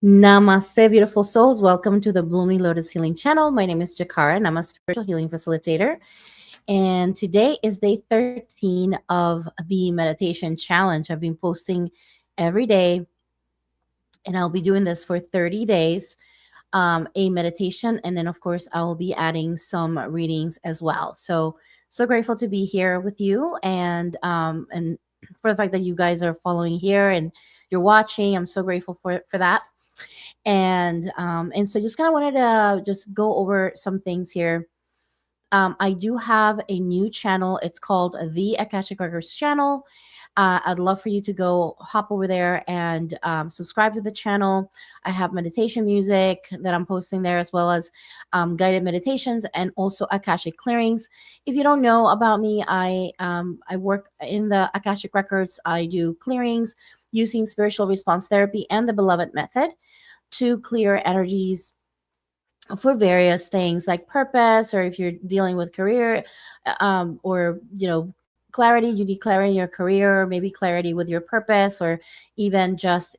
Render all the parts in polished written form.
Namaste, beautiful souls. Welcome to the Blooming Lotus Healing Channel. My name is Jakara, and I'm a spiritual healing facilitator. And today is day 13 of the meditation challenge. I've been posting every day, and I'll be doing this for 30 days, a meditation. And then, of course, I will be adding some readings as well. So grateful to be here with you, and for the fact that you guys are following here and you're watching. I'm so grateful for that. And so just kind of wanted to just go over some things here. I do have a new channel. It's called the Akashic Records channel. I'd love for you to go hop over there and subscribe to the channel. I have meditation music that I'm posting there, as well as guided meditations and also Akashic clearings. If you don't know about me, I work in the Akashic Records. I do clearings using spiritual response therapy and the Beloved method to clear energies for various things like purpose, or if you're dealing with career, or clarity, you need clarity in your career, or maybe clarity with your purpose, or even just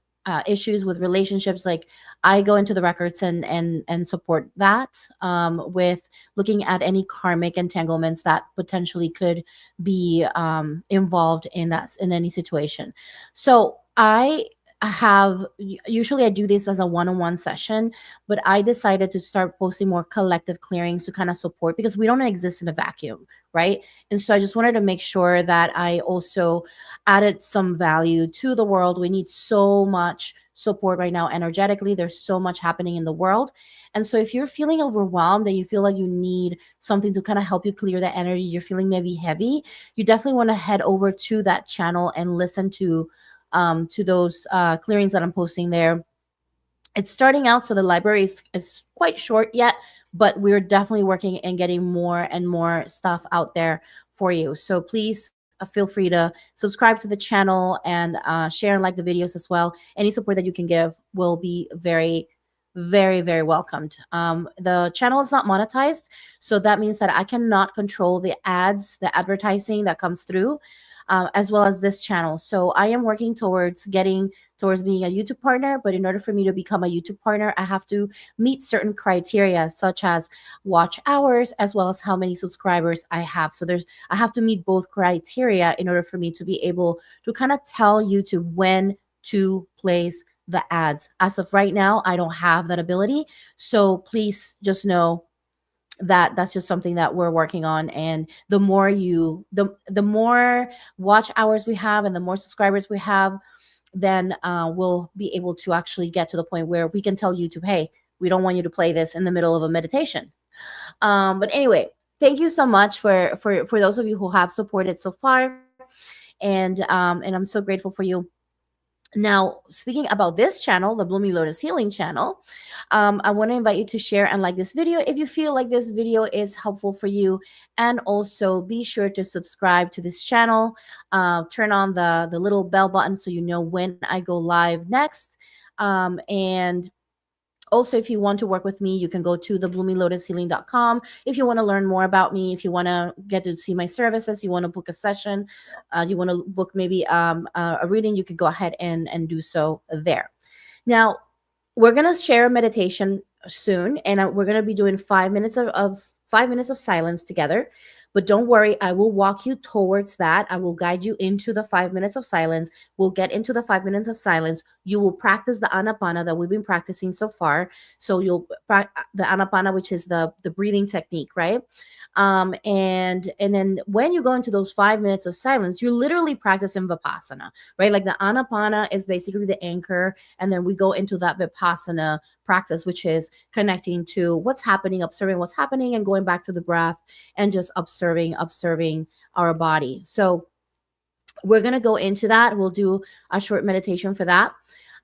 issues with relationships. Like, I go into the records and support that, with looking at any karmic entanglements that potentially could be involved in that, in any situation. So usually I do this as a one-on-one session, but I decided to start posting more collective clearings to kind of support, because we don't exist in a vacuum, right? And so I just wanted to make sure that I also added some value to the world. We need so much support right now energetically. There's so much happening in the world. And so if you're feeling overwhelmed and you feel like you need something to kind of help you clear the energy, you're feeling maybe heavy, you definitely want to head over to that channel and listen to those clearings that I'm posting there. It's starting out, so the library is quite short yet, but we're definitely working and getting more and more stuff out there for you. So please feel free to subscribe to the channel and share and like the videos as well. Any support that you can give will be very, very, very welcomed. The channel is not monetized, so that means that I cannot control the ads, the advertising that comes through, as well as this channel. So I am working towards getting towards being a YouTube partner. But in order for me to become a YouTube partner, I have to meet certain criteria, such as watch hours, as well as how many subscribers I have. So I have to meet both criteria in order for me to be able to kind of tell YouTube when to place the ads. As of right now, I don't have that ability. So please just know that that's just something that we're working on. And the more watch hours we have and the more subscribers we have, then we'll be able to actually get to the point where we can tell YouTube, hey, we don't want you to play this in the middle of a meditation. But anyway, thank you so much for those of you who have supported so far, and I'm so grateful for you. Now, speaking about this channel, the Blooming Lotus Healing channel, I want to invite you to share and like this video if you feel like this video is helpful for you. And also be sure to subscribe to this channel. Turn on the little bell button so you know when I go live next. And also, if you want to work with me, you can go to thebloominglotushealing.com. If you want to learn more about me, if you want to get to see my services, you want to book a session, you want to book maybe a reading, you could go ahead and do so there. Now, we're going to share a meditation soon, and we're going to be doing 5 minutes of 5 minutes of silence together. But don't worry, I will walk you towards that. I will guide you into the 5 minutes of silence. We'll get into the 5 minutes of silence. You will practice the Anapana that we've been practicing so far. So the Anapana, which is the breathing technique, right? And then when you go into those 5 minutes of silence, you're literally practicing Vipassana, right? Like the Anapana is basically the anchor, and then we go into that Vipassana practice, which is connecting to what's happening, observing what's happening, and going back to the breath and just observing our body. So we're going to go into that. We'll do a short meditation for that.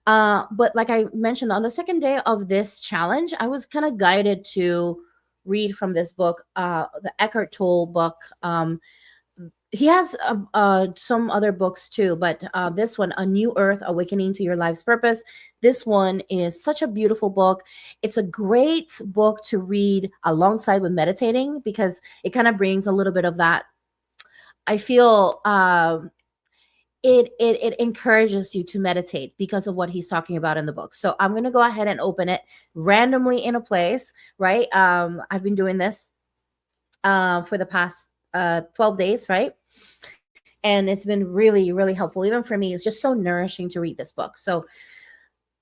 But like I mentioned, on the second day of this challenge, I was kind of guided to read from this book, the Eckhart Tolle book. He has some other books too, but this one, A New Earth, Awakening to Your Life's Purpose. This one is such a beautiful book. It's a great book to read alongside with meditating, because it kind of brings a little bit of that. I feel it encourages you to meditate because of what he's talking about in the book. So I'm going to go ahead and open it randomly in a place, right? I've been doing this for the past 12 days, right? And it's been really, really helpful. Even for me, it's just so nourishing to read this book. So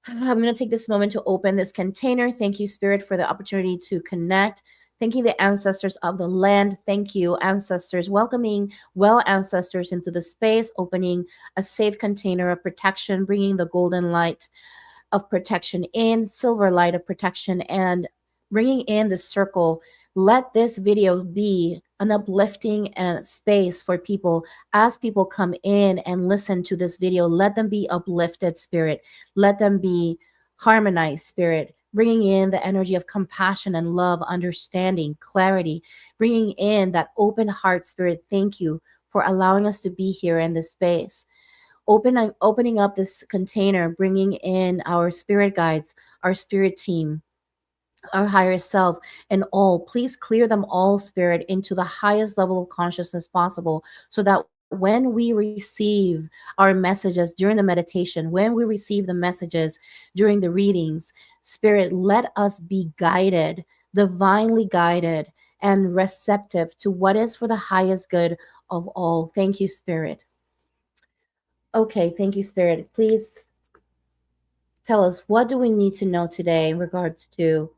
I'm going to take this moment to open this container. Thank you, Spirit, for the opportunity to connect. Thank you, the ancestors of the land. Thank you, ancestors, welcoming well ancestors into the space, opening a safe container of protection, bringing the golden light of protection in, silver light of protection, and bringing in the circle. Let this video be an uplifting space for people. As people come in and listen to this video, let them be uplifted, Spirit. Let them be harmonized, Spirit. Bringing in the energy of compassion and love, understanding, clarity, bringing in that open heart, Spirit. Thank you for allowing us to be here in this space. Opening up this container, bringing in our spirit guides, our spirit team, our higher self, and all. Please clear them all, Spirit, into the highest level of consciousness possible, so that when we receive our messages during the meditation, when we receive the messages during the readings, Spirit, let us be guided, divinely guided, and receptive to what is for the highest good of all. Thank you, Spirit. Okay, thank you, Spirit. Please tell us, what do we need to know today in regards to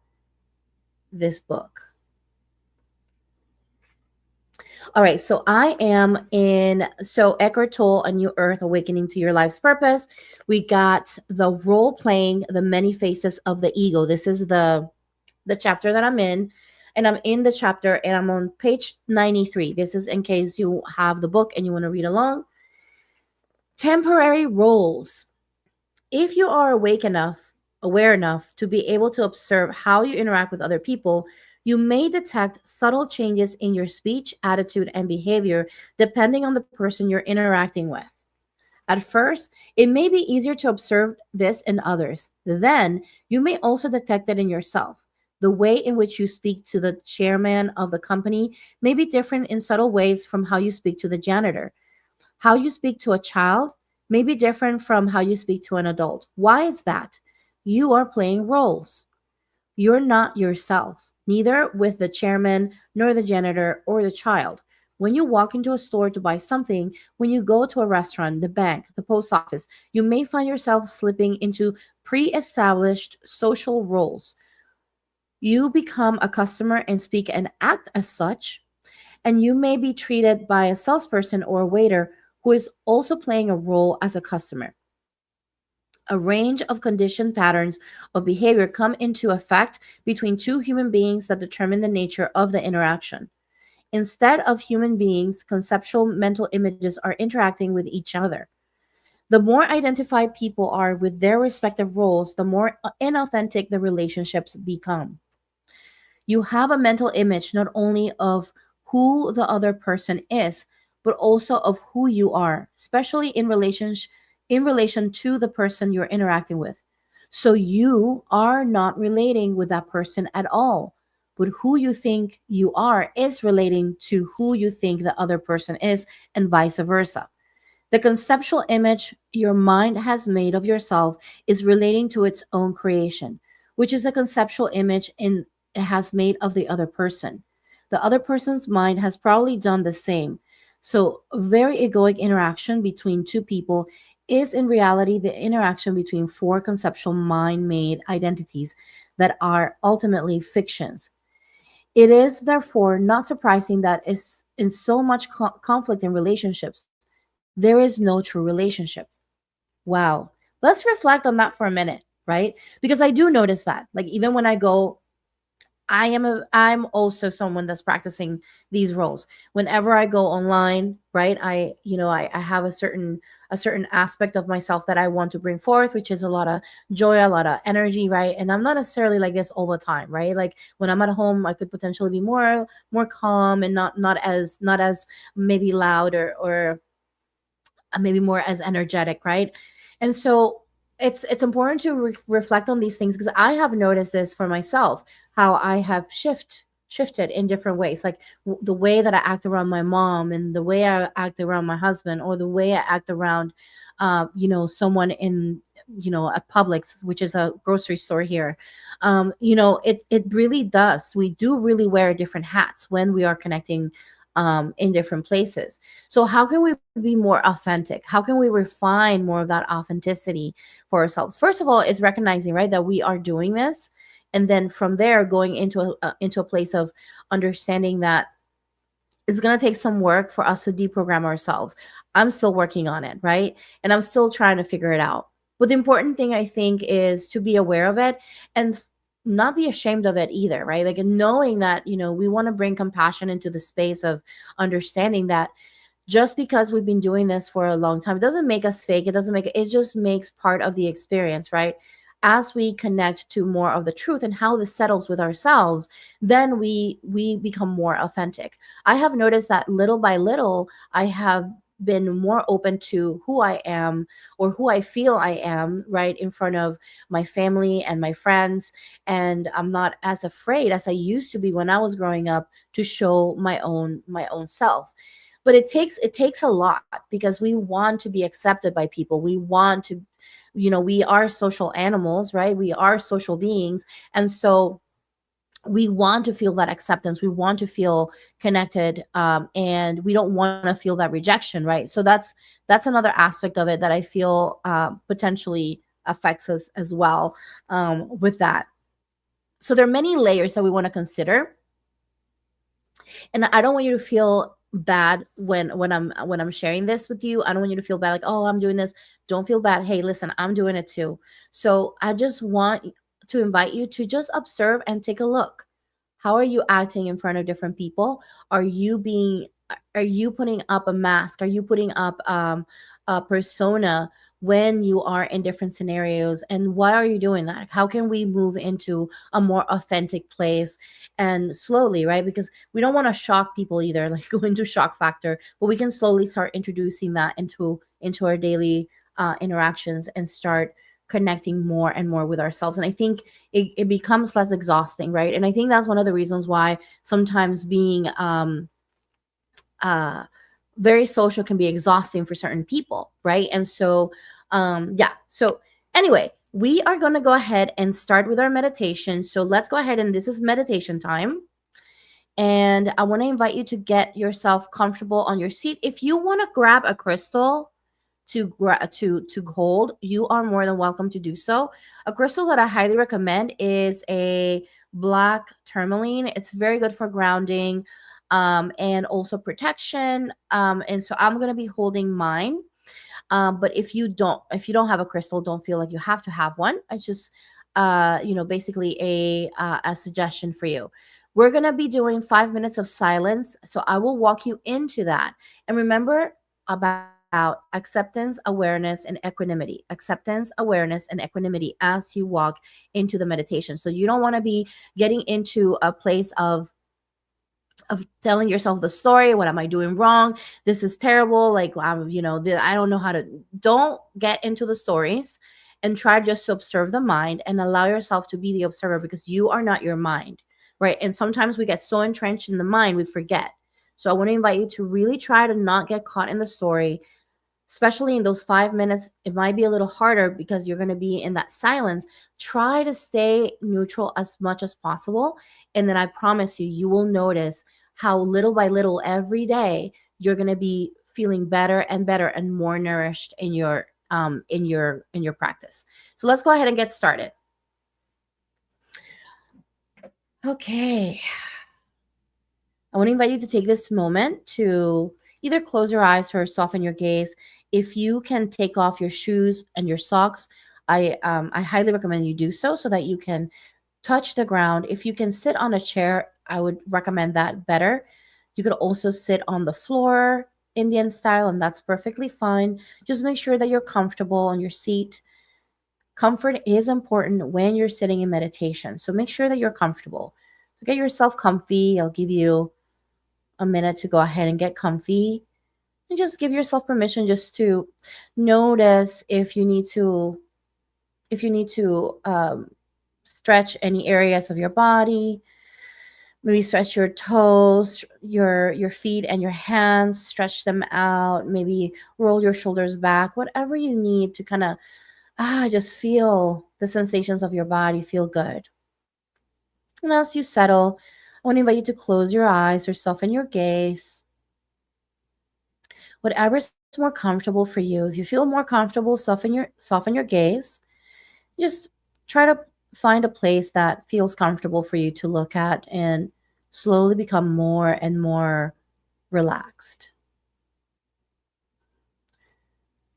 this book? All right, so I am in Eckhart Tolle, A New Earth, Awakening to Your Life's Purpose. We got the role playing the many faces of the ego. This is the chapter that I'm in, and I'm in the chapter, and I'm on page 93. This is in case you have the book and you want to read along. Temporary roles. If you are aware enough to be able to observe how you interact with other people, you may detect subtle changes in your speech, attitude, and behavior depending on the person you're interacting with. At first, it may be easier to observe this in others. Then, you may also detect it in yourself. The way in which you speak to the chairman of the company may be different in subtle ways from how you speak to the janitor. How you speak to a child may be different from how you speak to an adult. Why is that? You are playing roles. You're not yourself, neither with the chairman, nor the janitor, or the child. When you walk into a store to buy something, when you go to a restaurant, the bank, the post office, you may find yourself slipping into pre established social roles. You become a customer and speak and act as such, and you may be treated by a salesperson or a waiter who is also playing a role as a customer. A range of conditioned patterns of behavior come into effect between two human beings that determine the nature of the interaction. Instead of human beings, conceptual mental images are interacting with each other. The more identified people are with their respective roles, the more inauthentic the relationships become. You have a mental image not only of who the other person is, but also of who you are, especially in relation to the person you're interacting with. So you are not relating with that person at all, but who you think you are is relating to who you think the other person is, and vice versa. The conceptual image your mind has made of yourself is relating to its own creation, which is the conceptual image it has made of the other person. The other person's mind has probably done the same. So, a very egoic interaction between two people is in reality the interaction between four conceptual mind made identities that are ultimately fictions. It is therefore not surprising that is in so much conflict in relationships, there is no true relationship. Wow. Let's reflect on that for a minute, right? Because I do notice that. Like even when I go, I'm also someone that's practicing these roles. Whenever I go online, right? I have a certain aspect of myself that I want to bring forth, which is a lot of joy, a lot of energy, right? And I'm not necessarily like this all the time, right? Like when I'm at home, I could potentially be more calm and not as maybe loud or maybe more as energetic, right? And so it's important to reflect on these things because I have noticed this for myself, how I have shifted in different ways. Like the way that I act around my mom, and the way I act around my husband, or the way I act around, someone in, a Publix, which is a grocery store here. It really does. We do really wear different hats when we are connecting in different places. So how can we be more authentic? How can we refine more of that authenticity for ourselves? First of all, is recognizing, right, that we are doing this, and then from there going into a place of understanding that it's going to take some work for us to deprogram ourselves. I'm still working on it, right? And I'm still trying to figure it out. But the important thing, I think, is to be aware of it, and not be ashamed of it either, right? Like knowing that, we want to bring compassion into the space of understanding that just because we've been doing this for a long time, it doesn't make us fake. It doesn't make it just makes part of the experience, right? As we connect to more of the truth and how this settles with ourselves, then we become more authentic. I have noticed that little by little, I have been more open to who I am, or who I feel I am, right, in front of my family and my friends. And I'm not as afraid as I used to be when I was growing up to show my own self. But it takes a lot, because we want to be accepted by people. We want to, we are social animals, right? We are social beings. And so we want to feel that acceptance. We want to feel connected, and we don't want to feel that rejection, right? So that's another aspect of it that I feel potentially affects us as well, with that. So there are many layers that we want to consider, and I don't want you to feel bad when I'm sharing this with you. I don't want you to feel bad, like, oh, I'm doing this. Don't feel bad. Hey, listen, I'm doing it too. So I just want to invite you to just observe and take a look. How are you acting in front of different people? Are you putting up a mask? Are you putting up a persona when you are in different scenarios? And why are you doing that? How can we move into a more authentic place, and slowly, right? Because we don't want to shock people either, like go into shock factor, but we can slowly start introducing that into our daily interactions, and start connecting more and more with ourselves. And I think it becomes less exhausting, right? And I think that's one of the reasons why sometimes being uh very social can be exhausting for certain people, right? And so yeah, so anyway, we are going to go ahead and start with our meditation. So let's go ahead, and this is meditation time. And I want to invite you to get yourself comfortable on your seat. If you want to grab a crystal to hold, you are more than welcome to do so. A crystal that I highly recommend is a black tourmaline. It's very good for grounding, and also protection. And so I'm going to be holding mine. But if you don't have a crystal, don't feel like you have to have one. It's just basically a suggestion for you. We're going to be doing 5 minutes of silence, so I will walk you into that. And remember about acceptance, awareness, and equanimity. Acceptance, awareness, and equanimity as you walk into the meditation. So you don't want to be getting into a place of telling yourself the story. What am I doing wrong? This is terrible. Like, I don't know how to. Don't get into the stories, and try just to observe the mind and allow yourself to be the observer, because you are not your mind, right? And sometimes we get so entrenched in the mind, we forget. So I want to invite you to really try to not get caught in the story, especially in those 5 minutes. It might be a little harder because you're going to be in that silence. Try to stay neutral as much as possible. And then I promise you, you will notice how little by little every day you're going to be feeling better and better and more nourished in your practice. So let's go ahead and get started. Okay. I want to invite you to take this moment to either close your eyes or soften your gaze. If you can take off your shoes and your socks, I highly recommend you do so that you can touch the ground. If you can sit on a chair, I would recommend that better. You could also sit on the floor, Indian style, and that's perfectly fine. Just make sure that you're comfortable on your seat. Comfort is important when you're sitting in meditation, so make sure that you're comfortable. So get yourself comfy. I'll give you a minute to go ahead and get comfy, and just give yourself permission just to notice if you need to stretch any areas of your body. Maybe stretch your toes, your feet and your hands, stretch them out. Maybe roll your shoulders back. Whatever you need to kind of just feel the sensations of your body, feel good. And as you settle, I want to invite you to close your eyes or soften your gaze. Whatever is more comfortable for you. If you feel more comfortable, soften your gaze. Just try to find a place that feels comfortable for you to look at and slowly become more and more relaxed.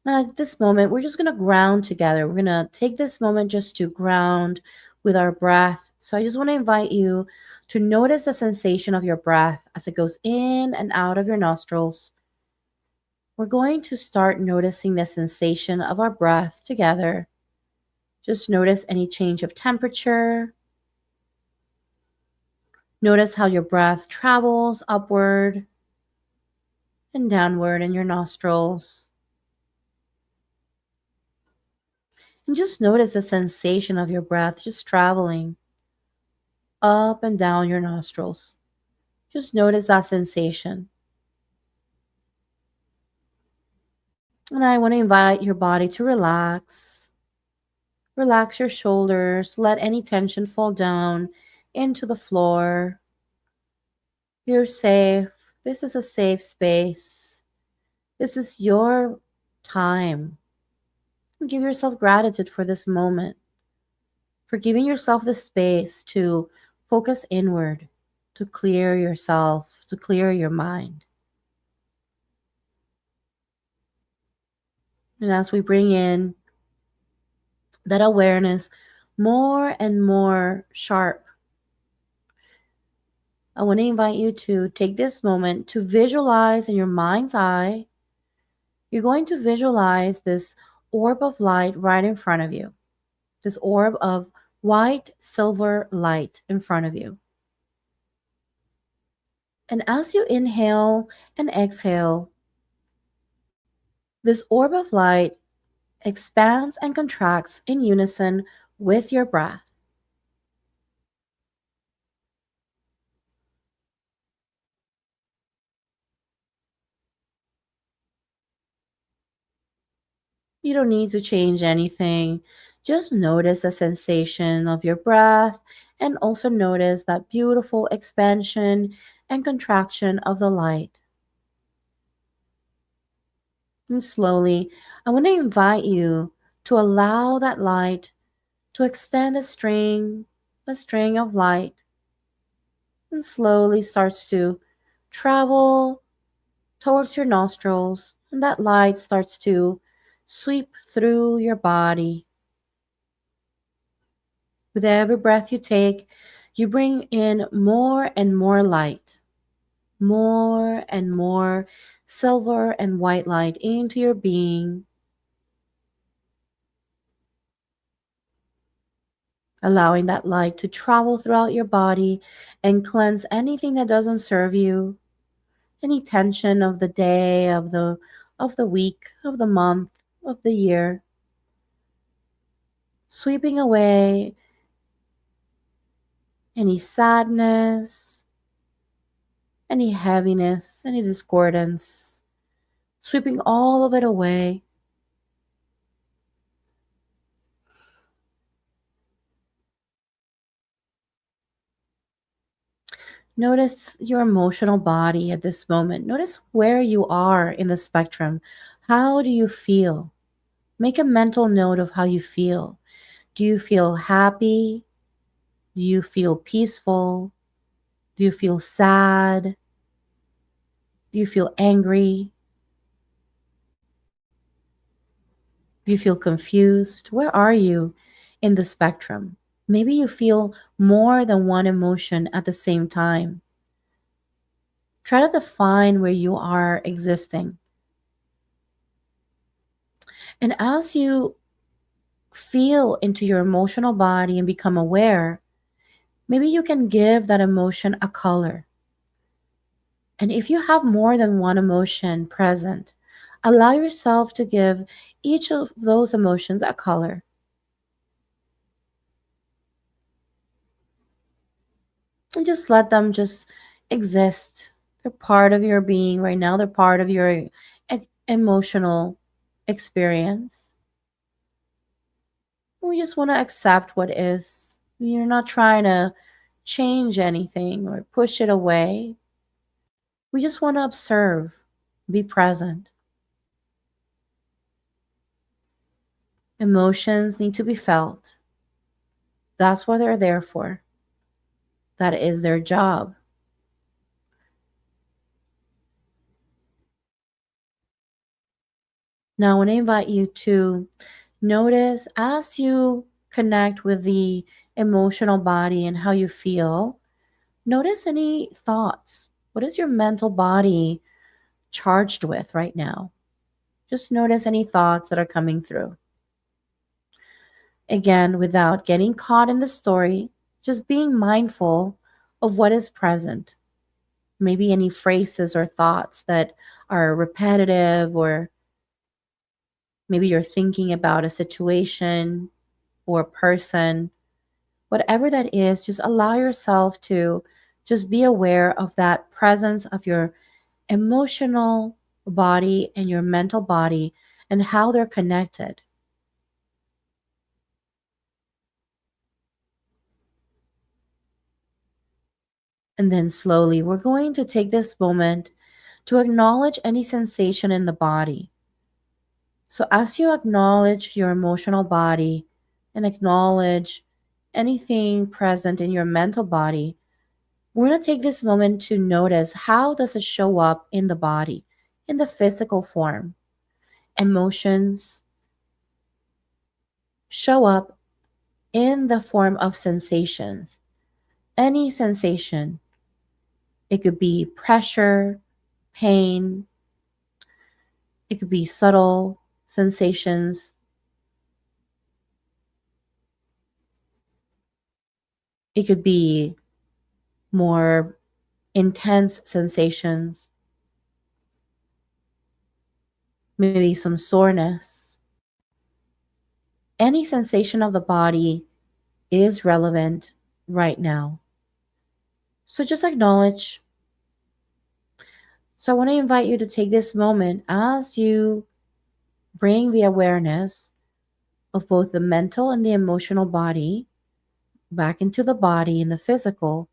Now, at this moment, we're just going to ground together. We're going to take this moment just to ground with our breath. So I just want to invite you to notice the sensation of your breath as it goes in and out of your nostrils. We're going to start noticing the sensation of our breath together. Just notice any change of temperature. Notice how your breath travels upward and downward in your nostrils. And just notice the sensation of your breath just traveling up and down your nostrils. Just notice that sensation. And I want to invite your body to relax. Relax your shoulders. Let any tension fall down into the floor. You're safe. This is a safe space. This is your time. Give yourself gratitude for this moment, for giving yourself the space to focus inward, to clear yourself, to clear your mind. And as we bring in that awareness more and more sharp, I want to invite you to take this moment to visualize in your mind's eye. You're going to visualize this orb of light right in front of you, this orb of white silver light in front of you. And as you inhale and exhale, this orb of light expands and contracts in unison with your breath. You don't need to change anything. Just notice the sensation of your breath and also notice that beautiful expansion and contraction of the light. And slowly, I want to invite you to allow that light to extend a string of light, and slowly starts to travel towards your nostrils, and that light starts to sweep through your body. With every breath you take, you bring in more and more light, more and more silver and white light into your being, allowing that light to travel throughout your body and cleanse anything that doesn't serve you, any tension of the day, of the week, of the month, of the year, sweeping away any sadness, any heaviness, any discordance, sweeping all of it away. Notice your emotional body at this moment. Notice where you are in the spectrum. How do you feel? Make a mental note of how you feel. Do you feel happy? Do you feel peaceful? Do you feel sad? Do you feel angry? Do you feel confused? Where are you in the spectrum? Maybe you feel more than one emotion at the same time. Try to define where you are existing. And as you feel into your emotional body and become aware, maybe you can give that emotion a color. And if you have more than one emotion present, allow yourself to give each of those emotions a color. And just let them just exist. They're part of your being right now. They're part of your emotional experience. We just want to accept what is. You're not trying to change anything or push it away. We just want to observe, be present. Emotions need to be felt. That's what they're there for. That is their job. Now, I want to invite you to notice as you connect with the emotional body and how you feel, notice any thoughts. What is your mental body charged with right now? Just notice any thoughts that are coming through. Again, without getting caught in the story, just being mindful of what is present. Maybe any phrases or thoughts that are repetitive, or maybe you're thinking about a situation or a person. Whatever that is, just allow yourself to just be aware of that presence of your emotional body and your mental body and how they're connected. And then slowly, we're going to take this moment to acknowledge any sensation in the body. So, as you acknowledge your emotional body and acknowledge anything present in your mental body, we're going to take this moment to notice how does it show up in the body, in the physical form. Emotions show up in the form of sensations. Any sensation. It could be pressure, pain, it could be subtle sensations. It could be more intense sensations, maybe some soreness. Any sensation of the body is relevant right now. So just acknowledge. So I want to invite you to take this moment as you bring the awareness of both the mental and the emotional body back into the body and the physical.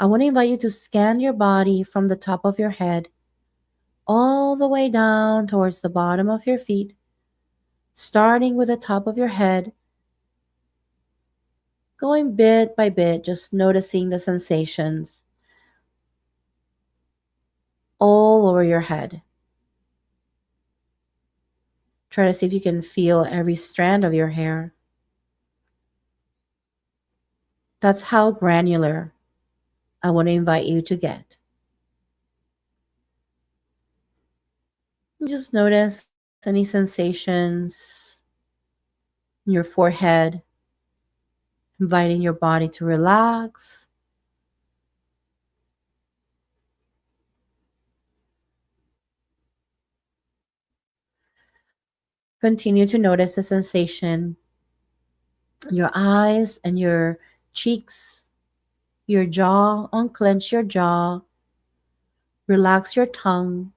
I want to invite you to scan your body from the top of your head all the way down towards the bottom of your feet, starting with the top of your head, going bit by bit, just noticing the sensations all over your head. Try to see if you can feel every strand of your hair. That's how granular I want to invite you to get. Just notice any sensations in your forehead, inviting your body to relax. Continue to notice the sensation in your eyes and your cheeks, your jaw. Unclench your jaw, relax your tongue,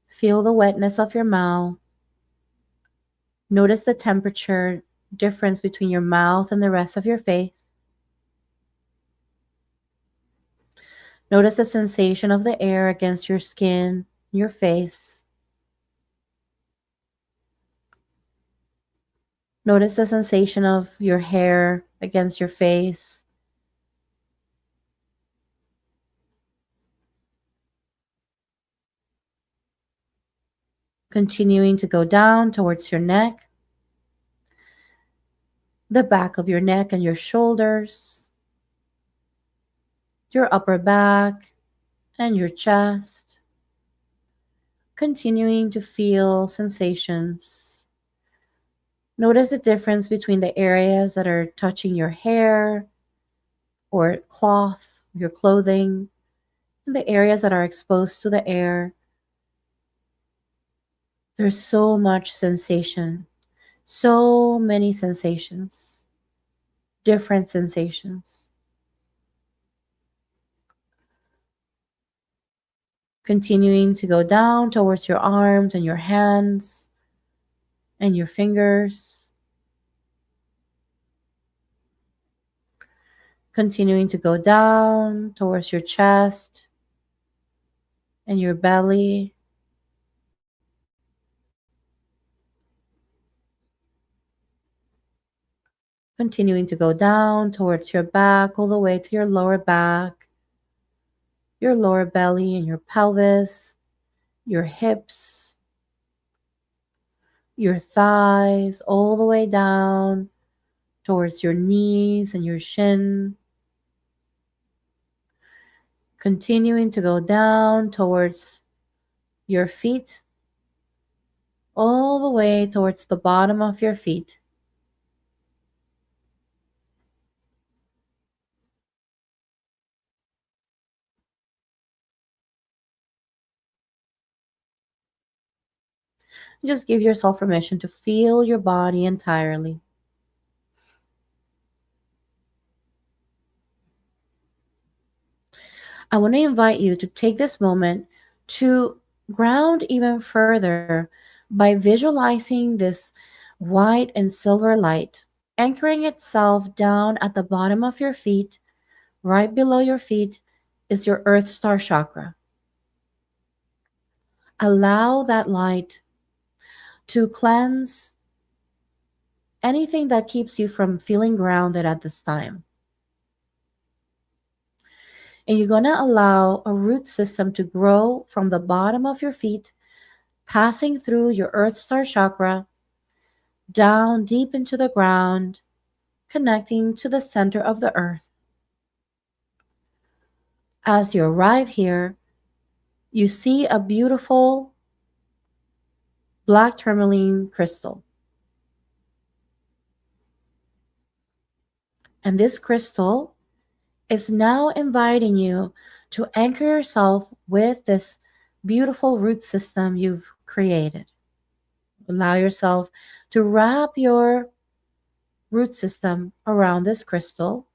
feel the wetness of your mouth. Notice the temperature difference between your mouth and the rest of your face. Notice the sensation of the air against your skin, your face. Notice the sensation of your hair against your face. Continuing to go down towards your neck, the back of your neck and your shoulders, your upper back and your chest. Continuing to feel sensations. Notice the difference between the areas that are touching your hair or cloth, your clothing, and the areas that are exposed to the air. There's so much sensation, so many sensations, different sensations. continuing to go down towards your arms and your hands and your fingers, continuing to go down towards your chest and your belly, continuing to go down towards your back, all the way to your lower back, your lower belly and your pelvis, your hips, your thighs, all the way down towards your knees and your shin, continuing to go down towards your feet, all the way towards the bottom of your feet. Just give yourself permission to feel your body entirely. I want to invite you to take this moment to ground even further by visualizing this white and silver light anchoring itself down at the bottom of your feet. Right below your feet is your Earth Star chakra. Allow that light to cleanse anything that keeps you from feeling grounded at this time. And you're going to allow a root system to grow from the bottom of your feet, passing through your Earth Star chakra, down deep into the ground, connecting to the center of the earth. As you arrive here, you see a beautiful black tourmaline crystal. And this crystal is now inviting you to anchor yourself with this beautiful root system you've created. Allow yourself to wrap your root system around this crystal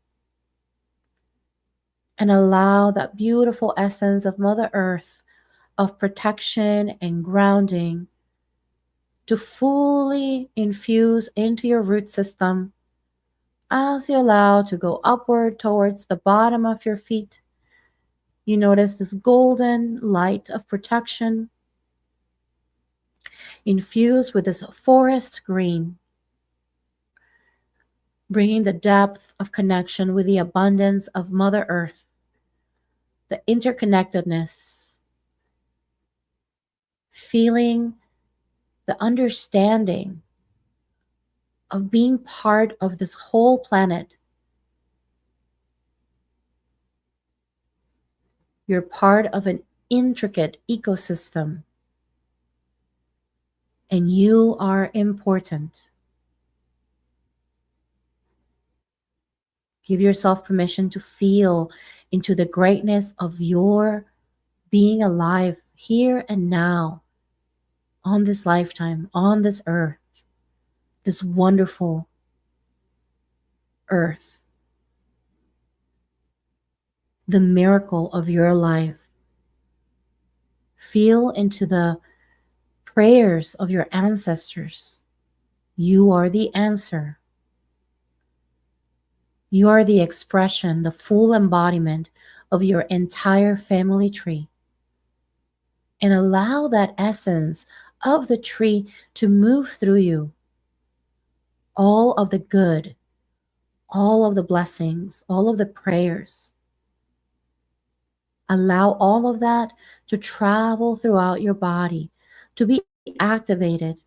and allow that beautiful essence of Mother Earth, of protection and grounding, to fully infuse into your root system as you allow to go upward towards the bottom of your feet. You notice this golden light of protection infused with this forest green, bringing the depth of connection with the abundance of Mother Earth, the interconnectedness, feeling the understanding of being part of this whole planet. You're part of an intricate ecosystem, and you are important. Give yourself permission to feel into the greatness of your being alive here and now, on this lifetime, on this earth, this wonderful earth, the miracle of your life. Feel into the prayers of your ancestors. You are the answer. You are the expression, the full embodiment of your entire family tree. And allow that essence of the tree to move through you. All of the good, all of the blessings, all of the prayers. Allow all of that to travel throughout your body, to be activated.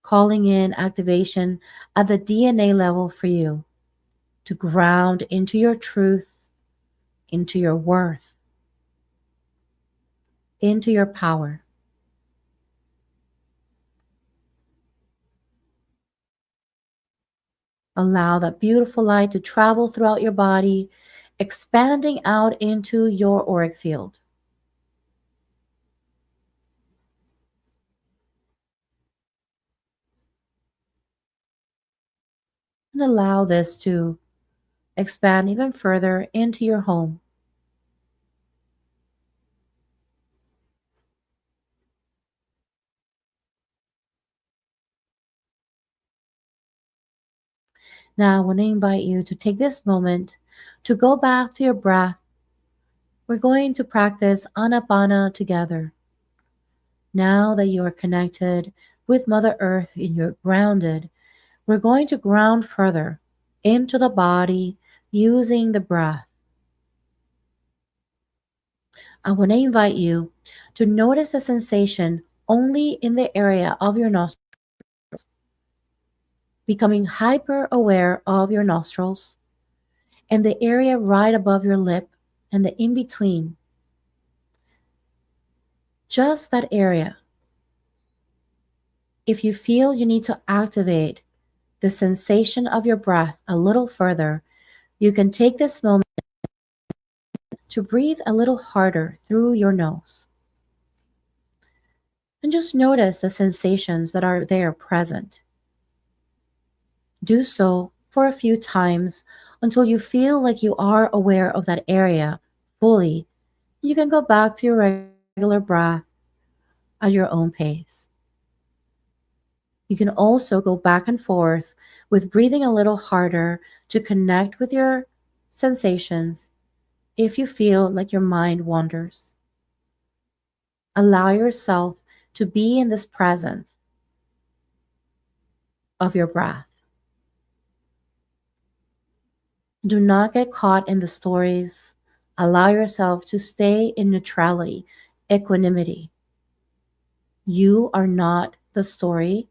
Calling in activation at the DNA level for you to ground into your truth, into your worth, into your power. Allow that beautiful light to travel throughout your body, expanding out into your auric field. And allow this to expand even further into your home, Now, I want to invite you to take this moment to go back to your breath. We're going to practice Anapana together. Now that you are connected with Mother Earth and you're grounded, we're going to ground further into the body using the breath. I want to invite you to notice the sensation only in the area of your nostrils, becoming hyper aware of your nostrils and the area right above your lip and the in between. Just that area. If you feel you need to activate the sensation of your breath a little further, you can take this moment to breathe a little harder through your nose. And just notice the sensations that are there present. Do so for a few times until you feel like you are aware of that area fully. You can go back to your regular breath at your own pace. You can also go back and forth with breathing a little harder to connect with your sensations if you feel like your mind wanders. Allow yourself to be in this presence of your breath. Do not get caught in the stories. Allow yourself to stay in neutrality, equanimity. You are not the story.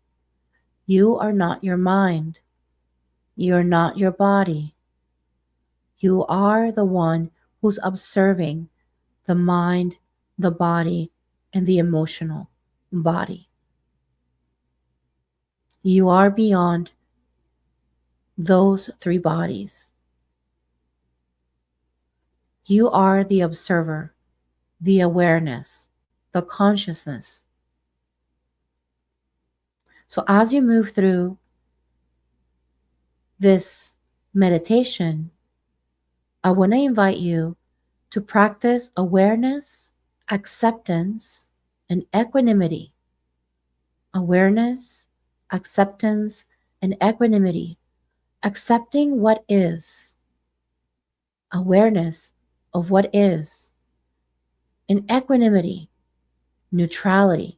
You are not your mind. You are not your body. You are the one who's observing the mind, the body, and the emotional body. You are beyond those three bodies. You are the observer, the awareness, the consciousness. So as you move through this meditation, I want to invite you to practice awareness, acceptance, and equanimity. Awareness, acceptance, and equanimity. Accepting what is, awareness of what is, and equanimity, neutrality.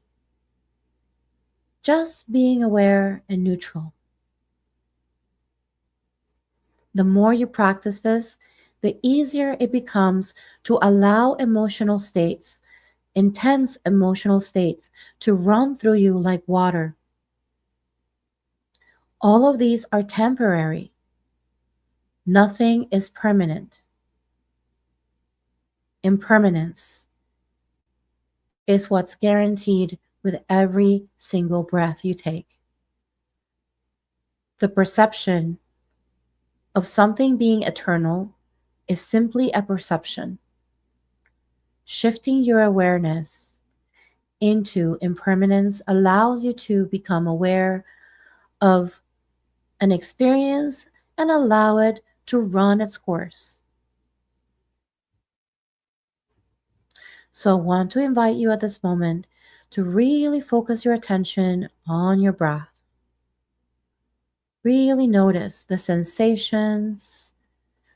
Just being aware and neutral. The more you practice this, the easier it becomes to allow emotional states, intense emotional states, to run through you like water. All of these are temporary. Nothing is permanent. Impermanence is what's guaranteed with every single breath you take. The perception of something being eternal is simply a perception. Shifting your awareness into impermanence allows you to become aware of an experience and allow it to run its course. So I want to invite you at this moment to really focus your attention on your breath. Really notice the sensations.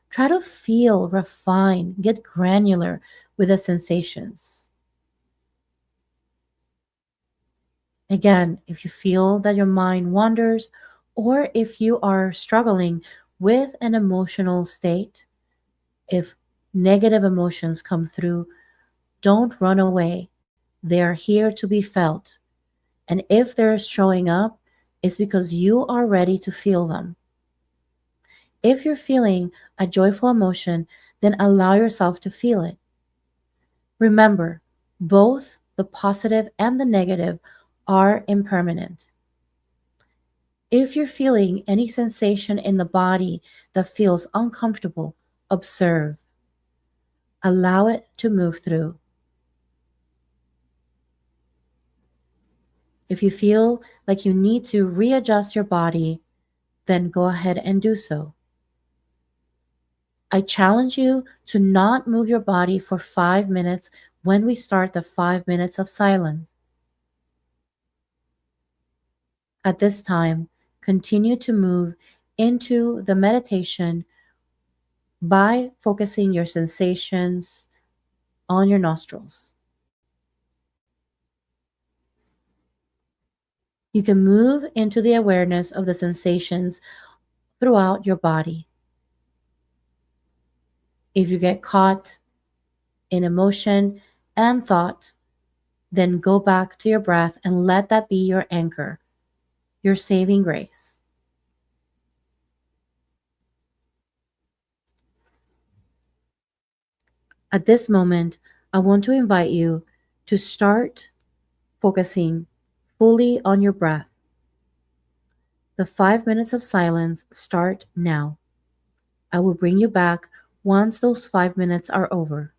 Try to feel, refine, get granular with the sensations. Again, if you feel that your mind wanders or if you are struggling with an emotional state, if negative emotions come through, don't run away. They are here to be felt. And if they're showing up, it's because you are ready to feel them. If you're feeling a joyful emotion, then allow yourself to feel it. Remember, both the positive and the negative are impermanent. If you're feeling any sensation in the body that feels uncomfortable, observe. Allow it to move through. If you feel like you need to readjust your body, then go ahead and do so. I challenge you to not move your body for 5 minutes when we start the 5 minutes of silence. At this time, continue to move into the meditation by focusing your sensations on your nostrils. You can move into the awareness of the sensations throughout your body. If you get caught in emotion and thought, then go back to your breath and let that be your anchor, your saving grace. At this moment, I want to invite you to start focusing fully on your breath. The 5 minutes of silence start now. I will bring you back once those 5 minutes are over.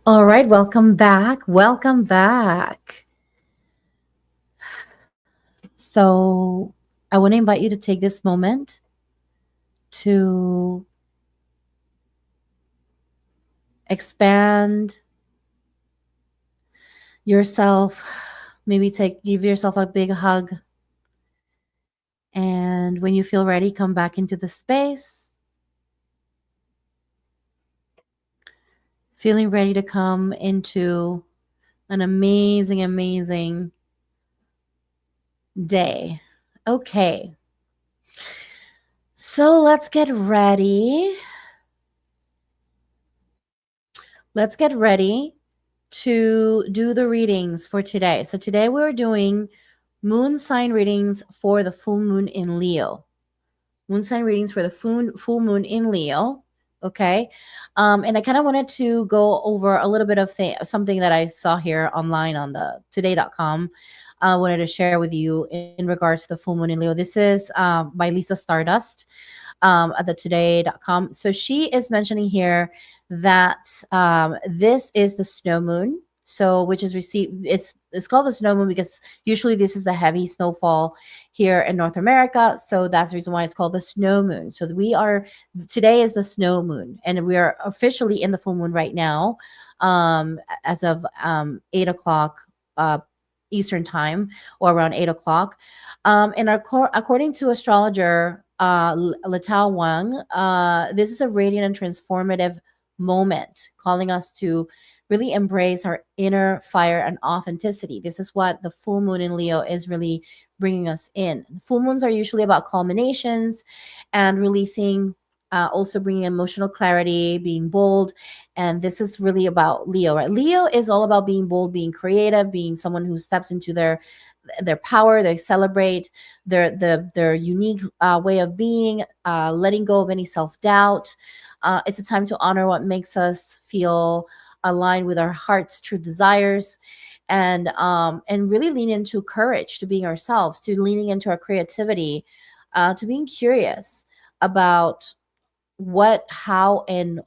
All right, welcome back. Welcome back. So, I want to invite you to take this moment to expand yourself. Maybe give yourself a big hug. And when you feel ready, come back into the space. Feeling ready to come into an amazing, amazing day. Okay. So let's get ready. Let's get ready to do the readings for today. So today we're doing moon sign readings for the full moon in Leo. Moon sign readings for the full moon in Leo. Okay. And I kind of wanted to go over a little bit of something that I saw here online on the today.com. I wanted to share with you in regards to the full moon in Leo. This is by Lisa Stardust at the today.com. So she is mentioning here that this is the snow moon. So, which is received, it's called the snow moon because usually this is the heavy snowfall here in North America. So that's the reason why it's called the snow moon. So today is the snow moon, and we are officially in the full moon right now, as of 8 o'clock Eastern time, or around 8 o'clock. And according to astrologer Latao Wang, this is a radiant and transformative moment, calling us to really embrace our inner fire and authenticity. This is what the full moon in Leo is really bringing us in. Full moons are usually about culminations and releasing, also bringing emotional clarity, being bold. And this is really about Leo, right? Leo is all about being bold, being creative, being someone who steps into their power. They celebrate their unique way of being, letting go of any self-doubt. It's a time to honor what makes us feel aligned with our heart's true desires, and really lean into courage, to being ourselves, to leaning into our creativity, to being curious about what, how, and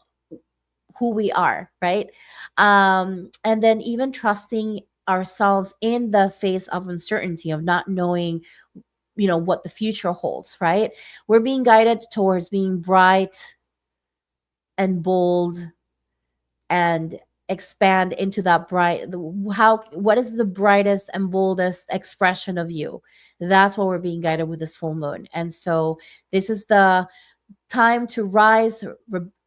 who we are, right? And then even trusting ourselves in the face of uncertainty, of not knowing, what the future holds, right? We're being guided towards being bright and bold, and expand into that what is the brightest and boldest expression of you. That's what we're being guided with this full moon. And so this is the time to rise,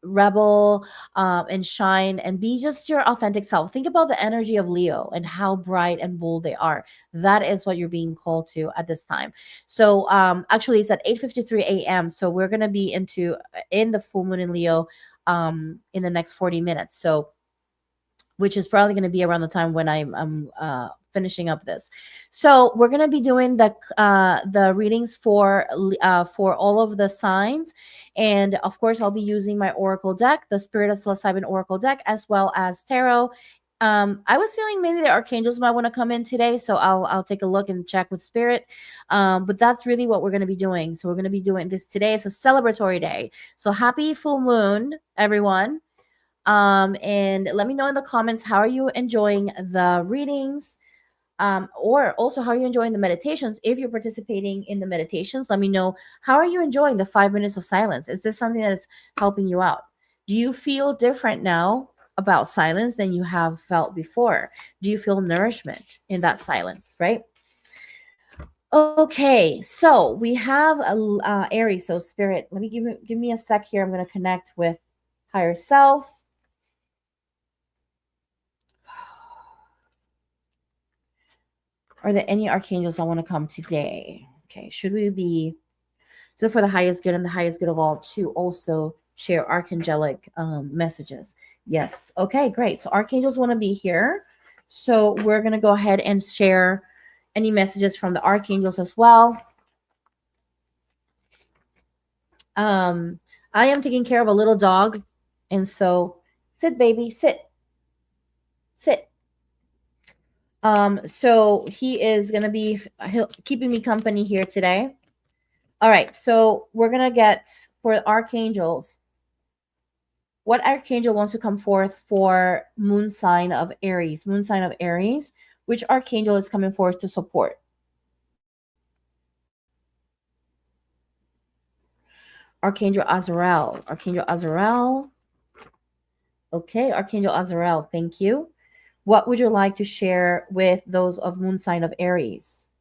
rebel, and shine, and be just your authentic self. Think about the energy of Leo and how bright and bold they are. That is what you're being called to at this time. So actually it's at 8:53 a.m. So we're going to be in the full moon in Leo in the next 40 minutes. So which is probably going to be around the time when I'm finishing up this. So we're going to be doing the readings for all of the signs, and of course I'll be using my oracle deck, the Spirit of Psilocybin Oracle deck, as well as tarot. I was feeling maybe the archangels might want to come in today, so I'll take a look and check with Spirit. But that's really what we're going to be doing. So we're going to be doing this today. It's a celebratory day. So happy full moon, everyone. And let me know in the comments, how are you enjoying the readings? Or also, how are you enjoying the meditations? If you're participating in the meditations, let me know, how are you enjoying the 5 minutes of silence? Is this something that is helping you out? Do you feel different now about silence than you have felt before? Do you feel nourishment in that silence, right? Okay, so we have Aries. So Spirit, let me give me a sec here. I'm going to connect with higher self. Are there any archangels that want to come today? Okay, should we be so for the highest good and the highest good of all to also share archangelic messages? Yes. Okay, great. So archangels want to be here. So we're going to go ahead and share any messages from the archangels as well. I am taking care of a little dog, and so sit, baby, sit. So he is gonna be keeping me company here today. All right, so we're gonna get for archangels. What archangel wants to come forth for moon sign of Aries? Moon sign of Aries. Which archangel is coming forth to support? Archangel Azrael. Archangel Azrael. Okay, Archangel Azrael, thank you. What would you like to share with those of moon sign of Aries?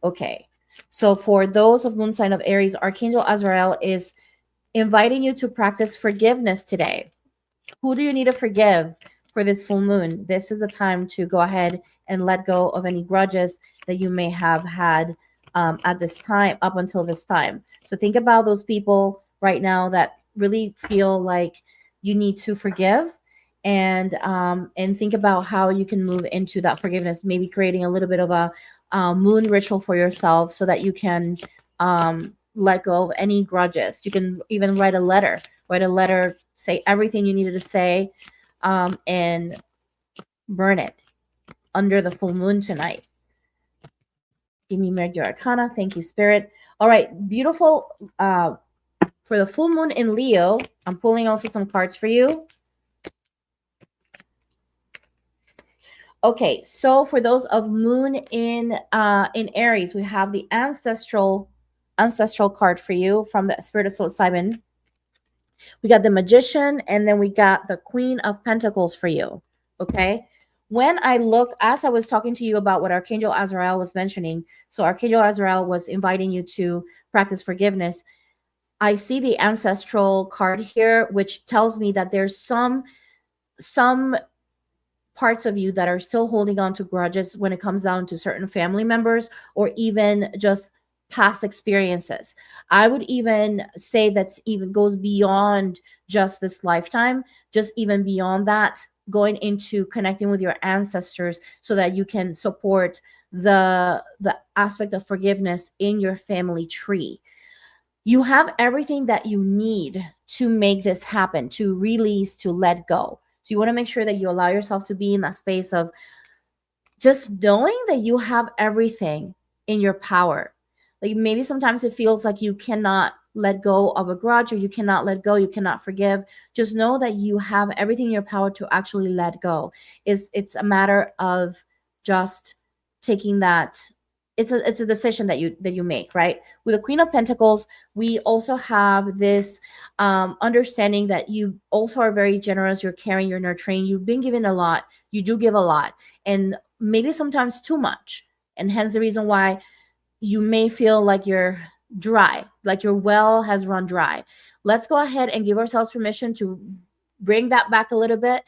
Okay, so for those of moon sign of Aries, Archangel Azrael is inviting you to practice forgiveness today. Who do you need to forgive for this full moon? This is the time to go ahead and let go of any grudges that you may have had at this time, up until this time. So think about those people right now that really feel like you need to forgive, and think about how you can move into that forgiveness. Maybe creating a little bit of a moon ritual for yourself so that you can let go of any grudges. You can even write a letter. Write a letter, say everything you needed to say, and burn it under the full moon tonight. Give me Mercury Arcana. Thank you, Spirit. All right, beautiful. For the full moon in Leo, I'm pulling also some cards for you. Okay, so for those of moon in Aries, we have the ancestral card for you from the Spirit of Psilocybin. We got the Magician, and then we got the Queen of Pentacles for you. Okay, when I look, as I was talking to you about what Archangel Azrael was mentioning, so Archangel Azrael was inviting you to practice forgiveness. I see the ancestral card here, which tells me that there's some parts of you that are still holding on to grudges when it comes down to certain family members or even just past experiences. I would even say that's even goes beyond just this lifetime, just even beyond that, going into connecting with your ancestors so that you can support the aspect of forgiveness in your family tree. You have everything that you need to make this happen, to release, to let go. So you want to make sure that you allow yourself to be in that space of just knowing that you have everything in your power. Like maybe sometimes it feels like you cannot let go of a grudge, or you cannot let go, you cannot forgive. Just know that you have everything in your power to actually let go. It's a matter of just taking that. It's a decision that you make, right? With the Queen of Pentacles, we also have this understanding that you also are very generous. You're caring, you're nurturing. You've been given a lot. You do give a lot, and maybe sometimes too much. And hence the reason why you may feel like you're dry, like your well has run dry. Let's go ahead and give ourselves permission to bring that back a little bit.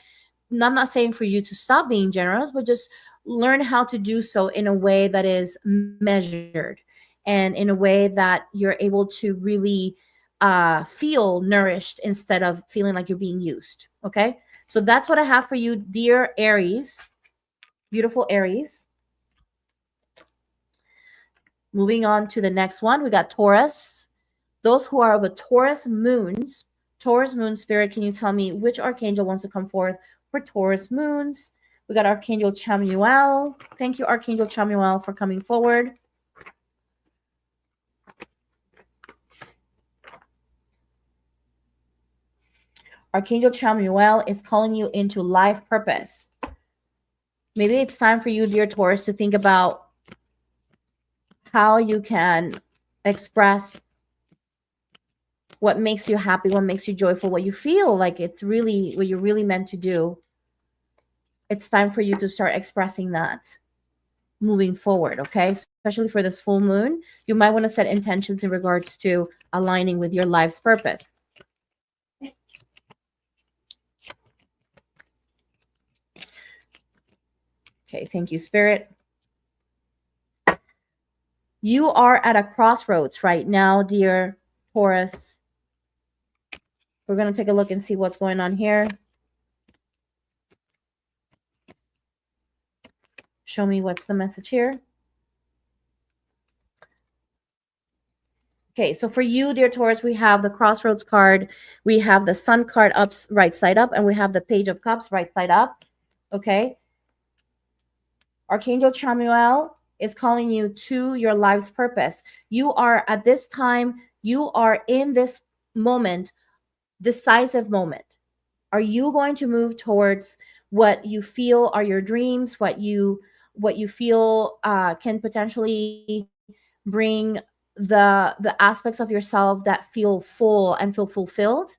And I'm not saying for you to stop being generous, but just learn how to do so in a way that is measured and in a way that you're able to really feel nourished instead of feeling like you're being used. Okay. So that's what I have for you, dear Aries, beautiful Aries. Moving on to the next one, we got Taurus. Those who are of a Taurus moon spirit, can you tell me which archangel wants to come forth for Taurus moons? We got Archangel Chamuel. Thank you, Archangel Chamuel, for coming forward. Archangel Chamuel is calling you into life purpose. Maybe it's time for you, dear Taurus, to think about how you can express what makes you happy, what makes you joyful, what you feel like it's really what you're really meant to do. It's time for you to start expressing that moving forward, okay? Especially for this full moon, you might want to set intentions in regards to aligning with your life's purpose. Okay, thank you, Spirit. You are at a crossroads right now, dear Taurus. We're going to take a look and see what's going on here. Show me what's the message here. Okay, so for you, dear Taurus, we have the Crossroads card. We have the Sun card up, right side up, and we have the Page of Cups right side up. Okay. Archangel Chamuel is calling you to your life's purpose. You are at this time, you are in this moment decisive moment. Are you going to move towards what you feel are your dreams, what you feel can potentially bring the aspects of yourself that feel full and feel fulfilled?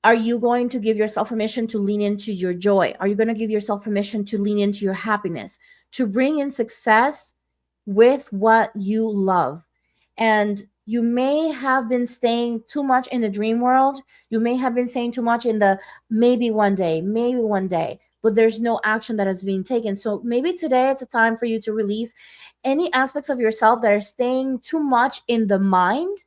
Are you going to give yourself permission to lean into your joy? Are you going to give yourself permission to lean into your happiness, to bring in success with what you love? And you may have been staying too much in the dream world. You may have been staying too much in the maybe one day, but there's no action that is being taken. So maybe today it's a time for you to release any aspects of yourself that are staying too much in the mind,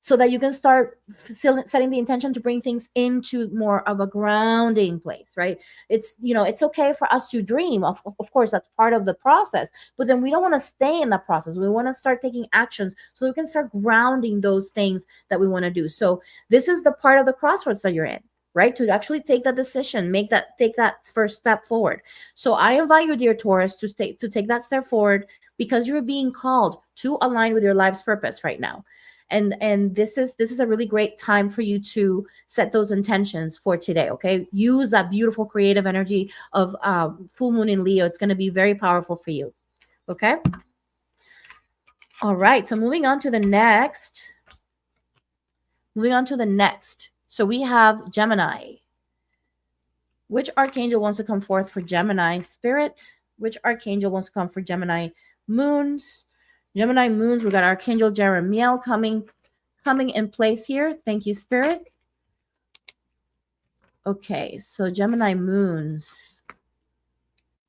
so that you can start setting the intention to bring things into more of a grounding place, right? It's okay for us to dream, of course, that's part of the process, but then we don't want to stay in that process. We want to start taking actions so we can start grounding those things that we want to do. So this is the part of the crossroads that you're in, right? To actually take that decision, take that first step forward. So I invite you, dear Taurus, to take that step forward, because you're being called to align with your life's purpose right now. And this is a really great time for you to set those intentions for today. Okay, use that beautiful creative energy of full moon in Leo. It's going to be very powerful for you. Okay, all right, so moving on to the next. So we have Gemini. Which archangel wants to come forth for Gemini spirit? Which archangel wants to come for Gemini moons? Gemini moons, we got Archangel Jeremiel coming in place here. Thank you, Spirit. Okay, so Gemini moons.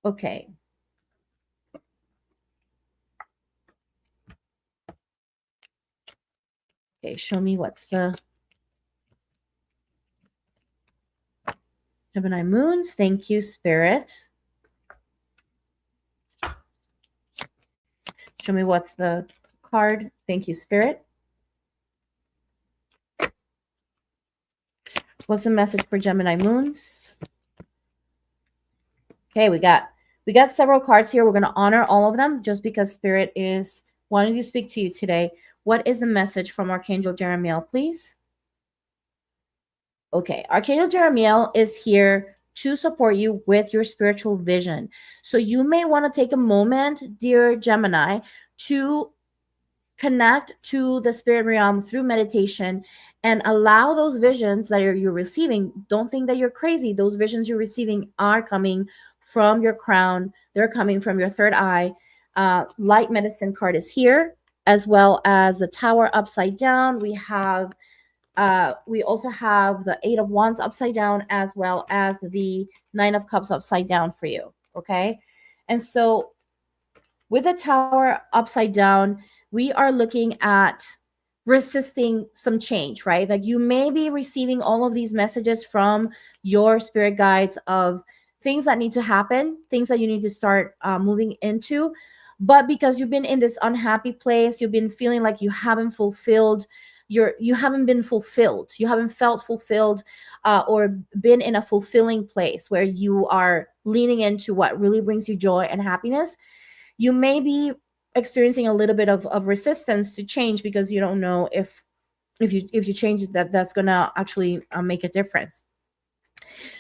Okay. Okay, show me what's the Gemini moons. Thank you, Spirit. Show me what's the card. Thank you, Spirit. What's the message for Gemini moons? Okay, we got several cards here. We're going to honor all of them just because Spirit is wanting to speak to you today. What is the message from Archangel Jeremiel, please? Okay, Archangel Jeremiel is here to support you with your spiritual vision. So you may want to take a moment, dear Gemini, to connect to the spirit realm through meditation and allow those visions that you're receiving. Don't think that you're crazy. Those visions you're receiving are coming from your crown. They're coming from your third eye. Light medicine card is here, as well as the Tower upside down. We also have the Eight of Wands upside down, as well as the Nine of Cups upside down for you. Okay. And so with the Tower upside down, we are looking at resisting some change, right? Like you may be receiving all of these messages from your spirit guides of things that need to happen, things that you need to start moving into. But because you've been in this unhappy place, you've been feeling like you haven't fulfilled you haven't been fulfilled, you haven't felt fulfilled, or been in a fulfilling place where you are leaning into what really brings you joy and happiness. You may be experiencing a little bit of resistance to change, because you don't know if you change it, that's gonna actually make a difference.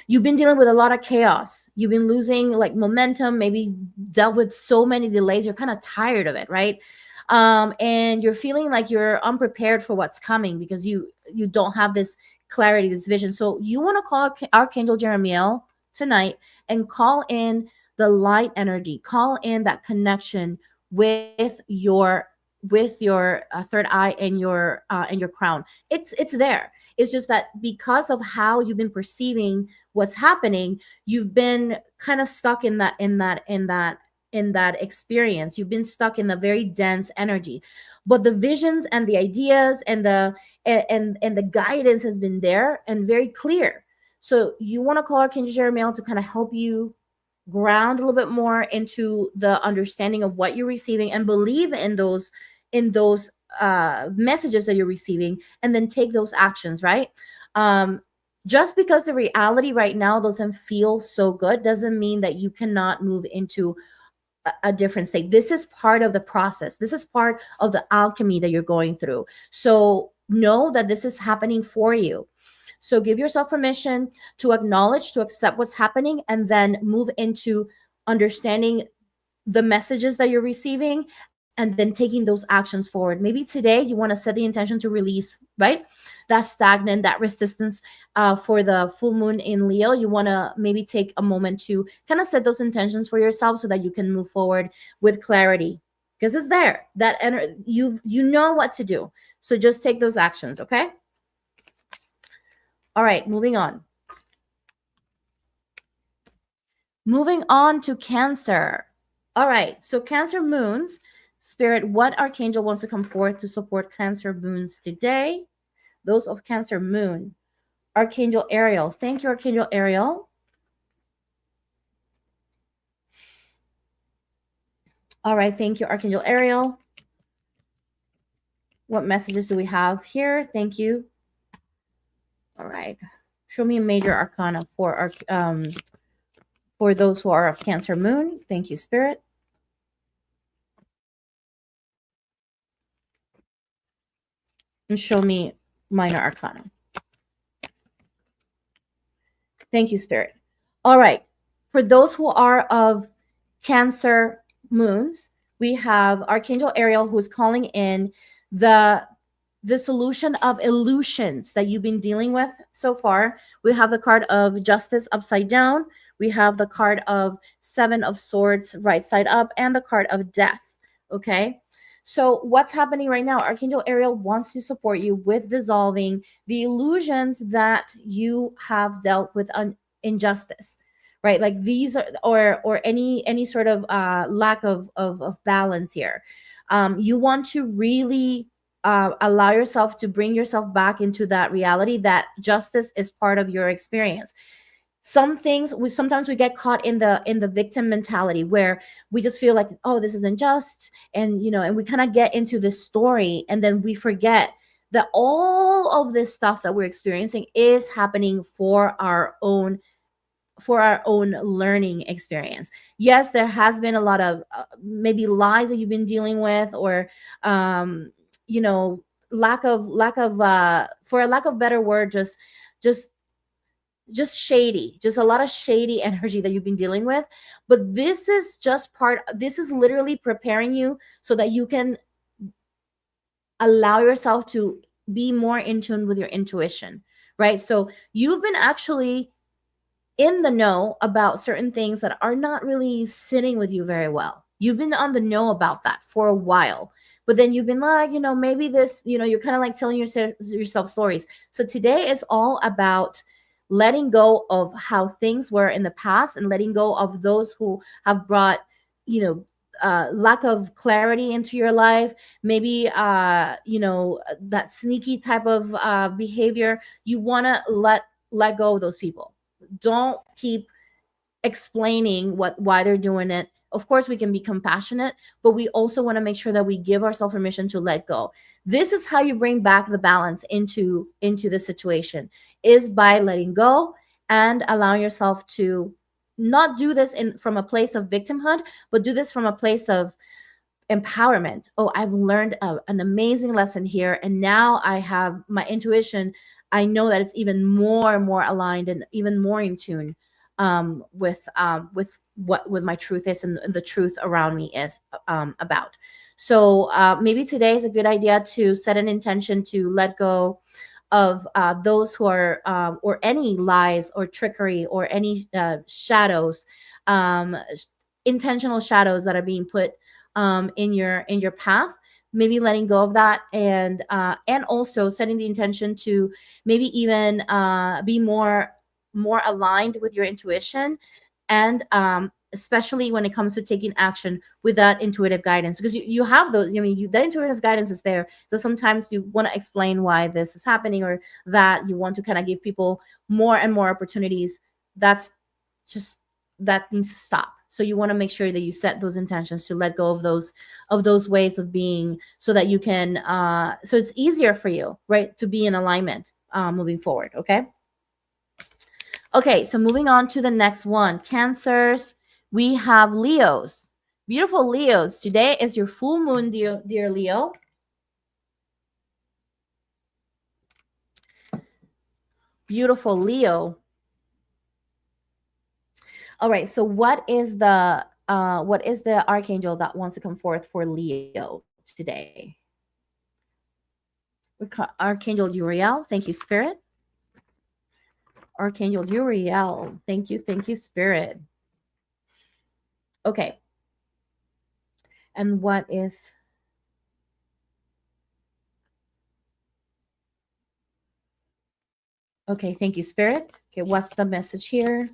You've been dealing with a lot of chaos. You've been losing like momentum, maybe dealt with so many delays. You're kind of tired of it, right? And you're feeling like you're unprepared for what's coming because you don't have this clarity, this vision. So you want to call Archangel Jeremiel tonight and call in the light energy, call in that connection with your third eye and your crown. It's there. It's just that because of how you've been perceiving what's happening, you've been kind of stuck in that experience. You've been stuck in a very dense energy, but the visions and the ideas and the guidance has been there and very clear. So you want to call Archangel Jeremiel to kind of help you ground a little bit more into the understanding of what you're receiving and believe in those messages that you're receiving, and then take those actions, right? Just because the reality right now doesn't feel so good doesn't mean that you cannot move into a different state. This is part of the process. This is part of the alchemy that you're going through. So know that this is happening for you. So give yourself permission to acknowledge, to accept what's happening, and then move into understanding the messages that you're receiving, and then taking those actions forward. Maybe today you want to set the intention to release, right? That stagnant, that resistance for the full moon in Leo. You want to maybe take a moment to kind of set those intentions for yourself so that you can move forward with clarity, because it's there. You know what to do. So just take those actions, okay? All right, moving on. Moving on to Cancer. All right, so Cancer moons, Spirit, what archangel wants to come forth to support Cancer moons today? Those of Cancer moon. Archangel Ariel. Thank you, Archangel Ariel. All right, thank you, Archangel Ariel. What messages do we have here? Thank you. All right. Show me a major arcana for those who are of Cancer moon. Thank you, Spirit. And show me minor arcana. Thank you, Spirit. All right. For those who are of Cancer moons, we have Archangel Ariel, who's calling in the solution of illusions that you've been dealing with so far. We have the card of Justice upside down. We have the card of Seven of Swords right side up, and the card of Death. Okay. So what's happening right now? Archangel Ariel wants to support you with dissolving the illusions that you have dealt with injustice, right? Like these are, or any sort of lack of balance here. You want to really allow yourself to bring yourself back into that reality that justice is part of your experience. Some things sometimes we get caught in the victim mentality where we just feel like, oh, this is unjust, and and we kind of get into this story, and then we forget that all of this stuff that we're experiencing is happening for our own learning experience. Yes, there has been a lot of maybe lies that you've been dealing with, or lack of for a lack of better word, just shady, just a lot of shady energy that you've been dealing with. But this is this is literally preparing you so that you can allow yourself to be more in tune with your intuition, right? So you've been actually in the know about certain things that are not really sitting with you very well. You've been on the know about that for a while, but then you've been like, maybe this, you're kind of like telling yourself stories. So today it's all about letting go of how things were in the past, and letting go of those who have brought, lack of clarity into your life. Maybe, that sneaky type of behavior. You want to let go of those people. Don't keep explaining why they're doing it. Of course, we can be compassionate, but we also want to make sure that we give ourselves permission to let go. This is how you bring back the balance into the situation, is by letting go and allowing yourself to not do this from a place of victimhood, but do this from a place of empowerment. Oh, I've learned an amazing lesson here, and now I have my intuition. I know that it's even more and more aligned and even more in tune with what my truth is, and the truth around me is about. So maybe today is a good idea to set an intention to let go of those who are or any lies or trickery or any shadows, intentional shadows that are being put in your path. Maybe letting go of that, and also setting the intention to maybe even be more aligned with your intuition, and especially when it comes to taking action with that intuitive guidance, because you have those. The intuitive guidance is there. So sometimes you want to explain why this is happening, or that you want to kind of give people more and more opportunities. That needs to stop. So you want to make sure that you set those intentions to let go of those ways of being, so that you can so it's easier for you, right, to be in alignment moving forward. Okay, so moving on to the next one. Cancers. We have Leos. Beautiful Leos. Today is your full moon, dear Leo. Beautiful Leo. All right. So what is the archangel that wants to come forth for Leo today? Archangel Uriel. Thank you, Spirit. Archangel Uriel. Thank you, Spirit. Okay. And what is okay, thank you, Spirit. Okay, what's the message here?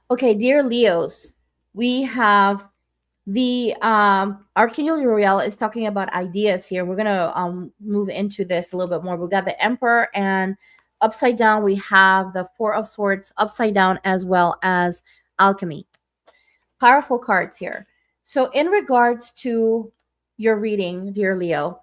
Okay, dear Leos, we have the Archangel Uriel is talking about ideas here. We're gonna move into this a little bit more. We got the Emperor, and upside down we have the Four of Swords upside down, as well as Alchemy. Powerful cards here. So in regards to your reading, dear Leo,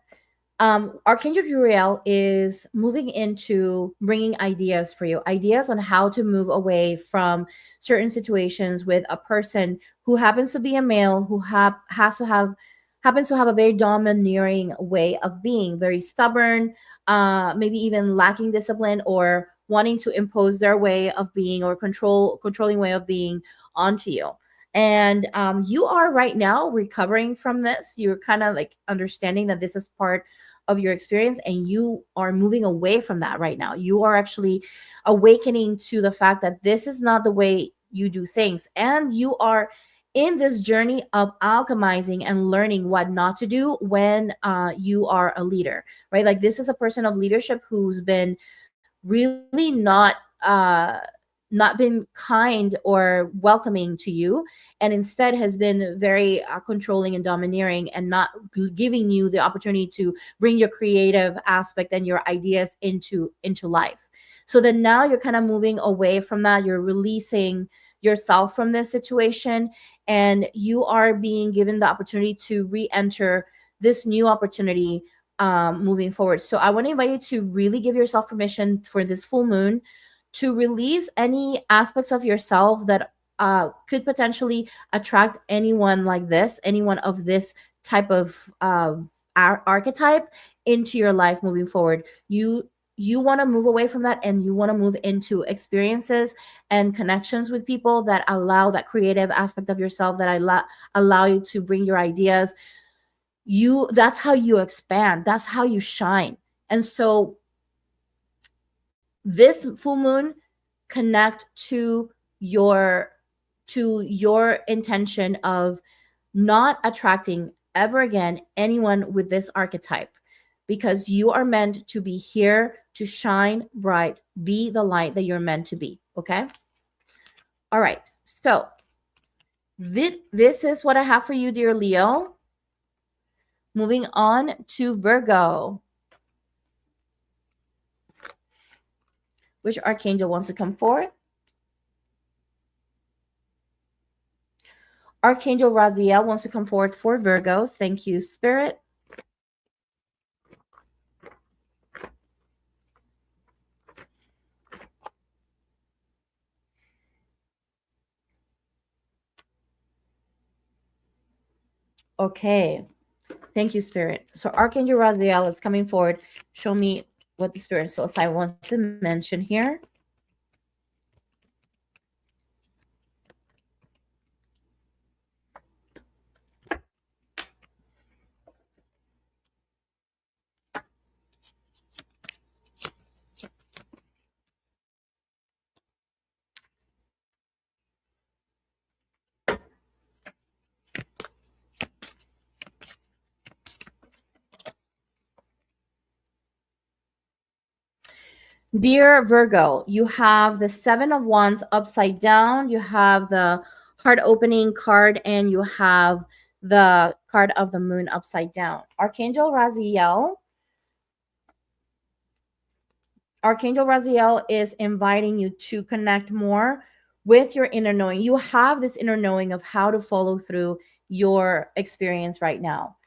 Archangel Uriel is moving into bringing ideas for you, ideas on how to move away from certain situations with a person who happens to be a male, who has to have happens to have a very domineering way of being, very stubborn, maybe even lacking discipline, or wanting to impose their way of being, or controlling way of being onto you. And you are right now recovering from this. You're kind of like understanding that this is part of your experience, and you are moving away from that right now. You are actually awakening to the fact that this is not the way you do things, and you are in this journey of alchemizing and learning what not to do when you are a leader, right? Like, this is a person of leadership who's been really not been kind or welcoming to you, and instead has been very controlling and domineering, and not giving you the opportunity to bring your creative aspect and your ideas into life. So then now you're kind of moving away from that. You're releasing yourself from this situation, and you are being given the opportunity to re-enter this new opportunity moving forward. So I want to invite you to really give yourself permission for this full moon to release any aspects of yourself that could potentially attract anyone like this, anyone of this type of archetype into your life moving forward. You want to move away from that, and you want to move into experiences and connections with people that allow that creative aspect of yourself, that allow you to bring your ideas. That's how you expand, that's how you shine. And so this full moon, connect your to your intention of not attracting ever again anyone with this archetype, because you are meant to be here to shine bright, be the light that you're meant to be. Okay, all right. So this is what I have for you, dear Leo. Moving on to Virgo. Which archangel wants to come forth? Archangel Raziel wants to come forth for Virgos. Thank you, Spirit. Okay. Thank you, Spirit. So Archangel Raziel is coming forward. Show me what the Spirit Soul Side wants to mention here. Dear Virgo, you have the Seven of Wands upside down. You have the heart opening card, and you have the card of the moon upside down. Archangel Raziel is inviting you to connect more with your inner knowing. You have this inner knowing of how to follow through your experience right now.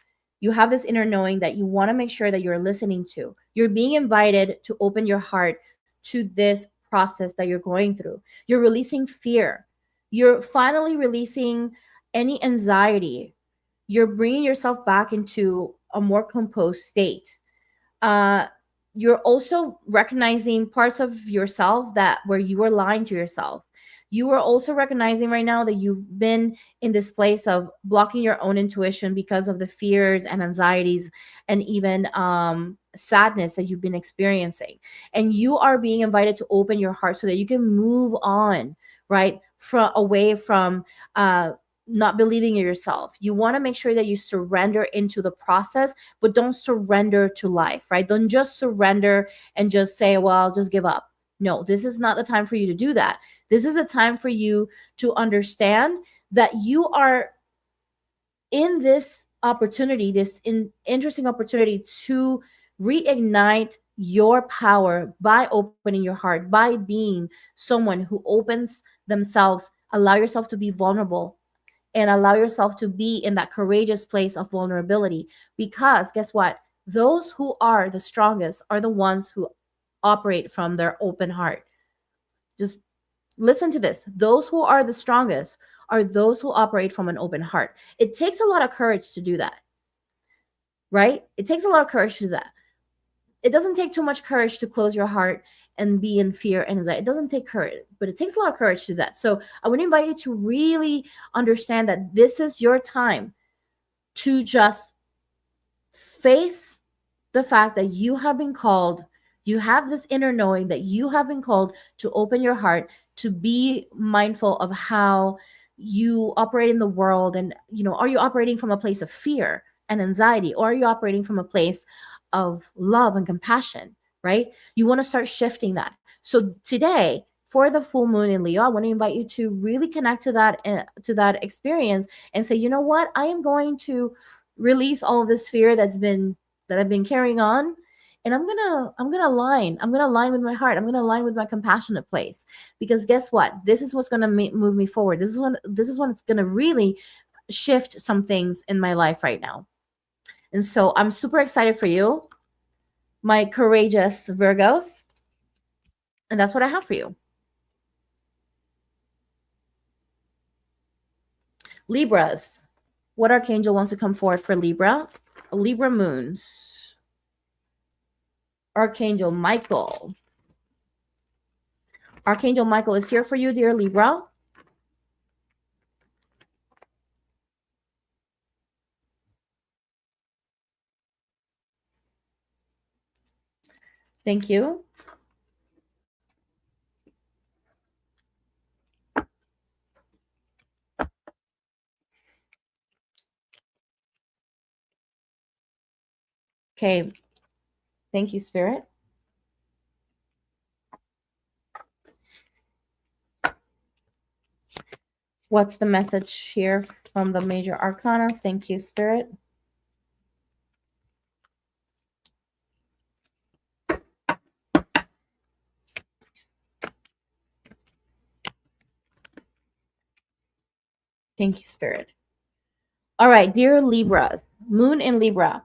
You have this inner knowing that you want to make sure that you're listening to. You're being invited to open your heart to this process that you're going through. You're releasing fear. You're finally releasing any anxiety. You're bringing yourself back into a more composed state. uh, you're also recognizing parts of yourself that where you were lying to yourself. You are also recognizing right now that you've been in this place of blocking your own intuition because of the fears and anxieties and even sadness that you've been experiencing. And you are being invited to open your heart so that you can move on, right? From away from not believing in yourself. You want to make sure that you surrender into the process, but don't surrender to life, right? Don't just surrender and just say, well, I'll just give up. No, this is not the time for you to do that. This is the time for you to understand that you are in this opportunity, this interesting opportunity to reignite your power by opening your heart, by being someone who opens themselves. Allow yourself to be vulnerable and allow yourself to be in that courageous place of vulnerability. Because guess what? Those who are the strongest are the ones who operate from their open heart. Just listen to this. Those who are the strongest are those who operate from an open heart. It takes a lot of courage to do that, right? It takes a lot of courage to do that. It doesn't take too much courage to close your heart and be in fear and anxiety. It doesn't take courage, but it takes a lot of courage to do that. So I would invite you to really understand that this is your time to just face the fact that you have been called. You have this inner knowing that you have been called to open your heart, to be mindful of how you operate in the world. And, are you operating from a place of fear and anxiety, or are you operating from a place of love and compassion, right? You want to start shifting that. So today, for the full moon in Leo, I want to invite you to really connect to that experience and say, you know what? I am going to release all of this fear that I've been carrying on, and I'm gonna align with my heart. I'm gonna align with my compassionate place, because guess what? This is what's gonna move me forward. This is when it's gonna really shift some things in my life right now. And so I'm super excited for you, my courageous Virgos, and that's what I have for you. Libras. What archangel wants to come forward for Libra? Libra moons. Archangel Michael. Archangel Michael is here for you, dear Libra. Thank you. Okay. Thank you, Spirit. What's the message here from the major arcana? Thank you, Spirit. Thank you, Spirit. All right, dear Libra, Moon in Libra.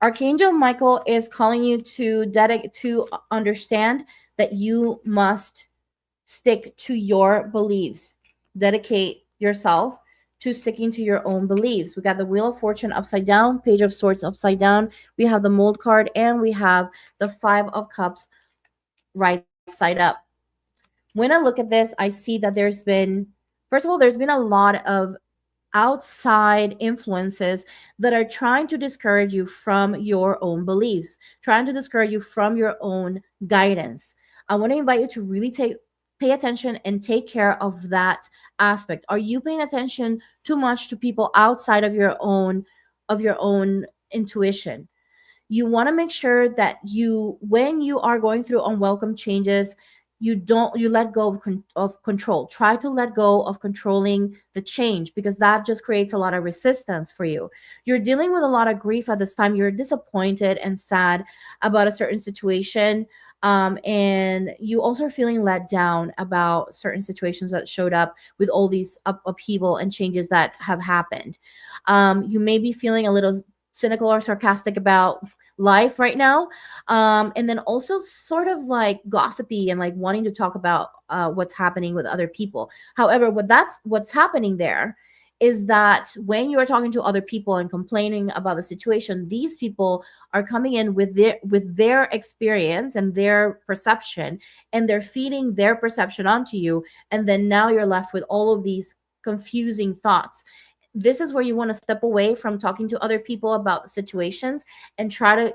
Archangel Michael is calling you to understand that you must stick to your beliefs. Dedicate yourself to sticking to your own beliefs. We got the Wheel of Fortune upside down, Page of Swords upside down. We have the Mold card, and we have the Five of Cups right side up. When I look at this, I see that first of all, there's been a lot of outside influences that are trying to discourage you from your own beliefs, trying to discourage you from your own guidance. I want to invite you to really pay attention and take care of that aspect. Are you paying attention too much to people outside of your own intuition? You want to make sure that when you are going through unwelcome changes, you let go of control. Try to let go of controlling the change, because that just creates a lot of resistance for you. You're dealing with a lot of grief at this time. You're disappointed and sad about a certain situation. And you also are feeling let down about certain situations that showed up with all these upheaval and changes that have happened. You may be feeling a little cynical or sarcastic about life right now, and then also sort of like gossipy and like wanting to talk about what's happening with other people. However, what's happening there is that when you are talking to other people and complaining about the situation, these people are coming in with their experience and their perception, and they're feeding their perception onto you, and then now you're left with all of these confusing thoughts. This is where you want to step away from talking to other people about the situations and try to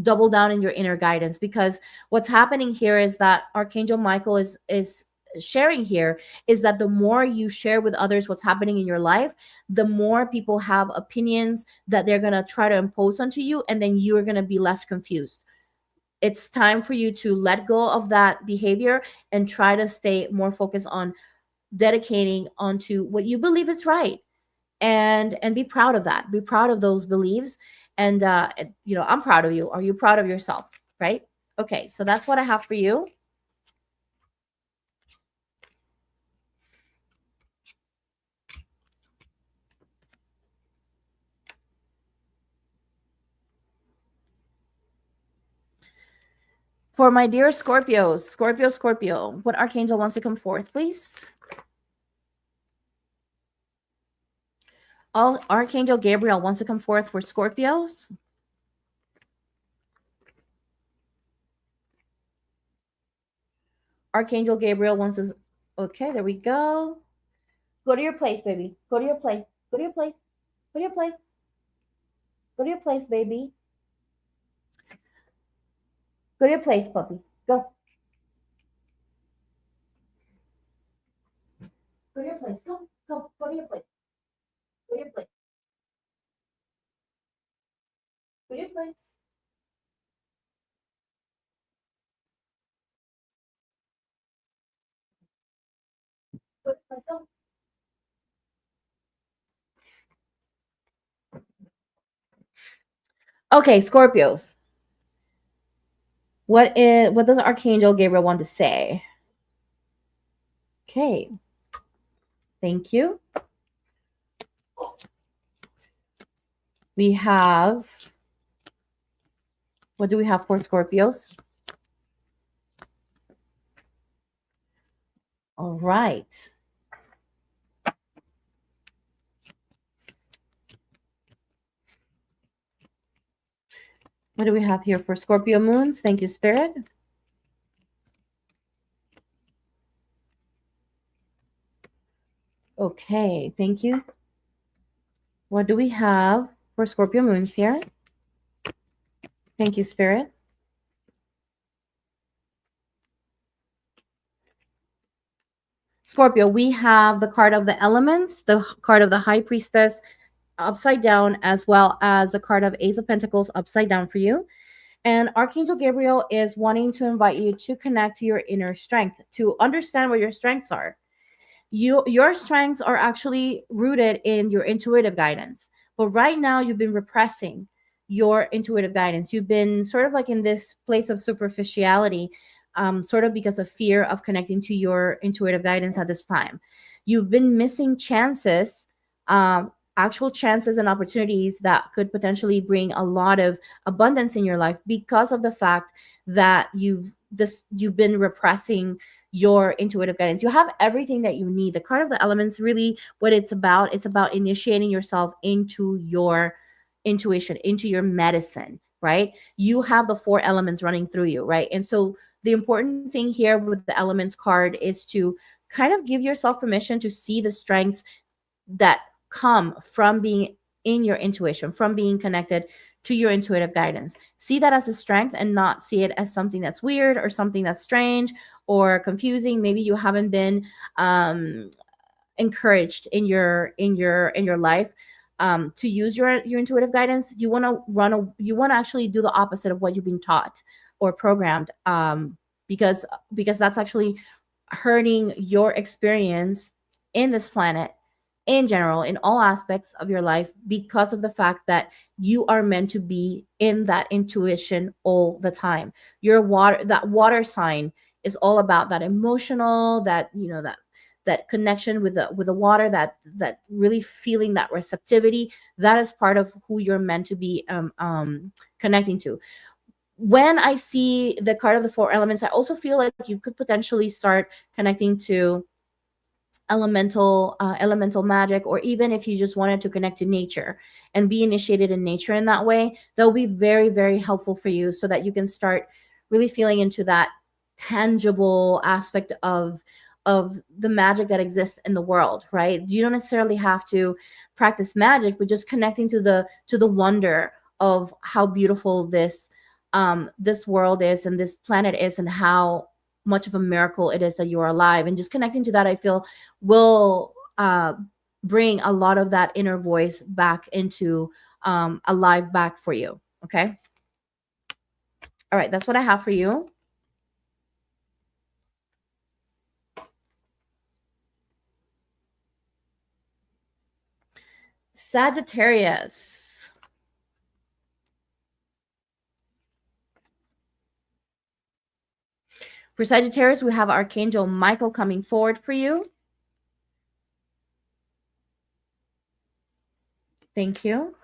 double down in your inner guidance, because what's happening here is that Archangel Michael is sharing here is that the more you share with others what's happening in your life, the more people have opinions that they're going to try to impose onto you, and then you're going to be left confused. It's time for you to let go of that behavior and try to stay more focused on dedicating onto what you believe is right, and be proud of that, be proud of those beliefs. And I'm proud of you. Are you proud of yourself? Right? Okay, so that's what I have for you. For my dear Scorpios, Scorpio, what archangel wants to come forth, please? All Archangel Gabriel wants to come forth for Scorpios. Archangel Gabriel wants to. Okay, there we go. Go to your place, baby. Go to your place. Go to your place. Go to your place. Go to your place, baby. Go to your place, puppy. Go. Go to your place. Go. Go. Go to your place. Go to your place. Go to your place. Go to your place. Go. Okay, Scorpios. What does Archangel Gabriel want to say? Okay. Thank you. We have, what do we have for Scorpios? All right. What do we have here for Scorpio moons? Thank you, Spirit. Okay, thank you. What do we have for Scorpio moons here? Thank you, Spirit. Scorpio, we have the card of the elements, the card of the High Priestess upside down, as well as the card of Ace of Pentacles upside down for you. And Archangel Gabriel is wanting to invite you to connect to your inner strength, to understand what your strengths are. Your strengths are actually rooted in your intuitive guidance. But right now you've been repressing your intuitive guidance. You've been sort of like in this place of superficiality, sort of because of fear of connecting to your intuitive guidance at this time. You've been missing chances, actual chances and opportunities that could potentially bring a lot of abundance in your life, because of the fact that you've been repressing your intuitive guidance. You have everything that you need. The card of the elements, really what it's about initiating yourself into your intuition, into your medicine, right? You have the four elements running through you, right? And so the important thing here with the elements card is to kind of give yourself permission to see the strengths that come from being in your intuition, from being connected to your intuitive guidance. See that as a strength and not see it as something that's weird or something that's strange or confusing. Maybe you haven't been encouraged in your life to use your intuitive guidance. You want to you want to actually do the opposite of what you've been taught or programmed, because that's actually hurting your experience in this planet in general, in all aspects of your life, because of the fact that you are meant to be in that intuition all the time. Your water, that water sign, is all about that emotional, that, that connection with the water, that really feeling, that receptivity. That is part of who you're meant to be connecting to. When I see the card of the four elements, I also feel like you could potentially start connecting to elemental magic, or even if you just wanted to connect to nature and be initiated in nature in that way, that will be very, very helpful for you, so that you can start really feeling into that tangible aspect of the magic that exists in the world, right? You don't necessarily have to practice magic, but just connecting to the wonder of how beautiful this world is, and this planet is, and how much of a miracle it is that you are alive. And just connecting to that, I feel, will bring a lot of that inner voice back into alive back for you. Okay. All right. That's what I have for you. Sagittarius. For Sagittarius, we have Archangel Michael coming forward for you. Thank you.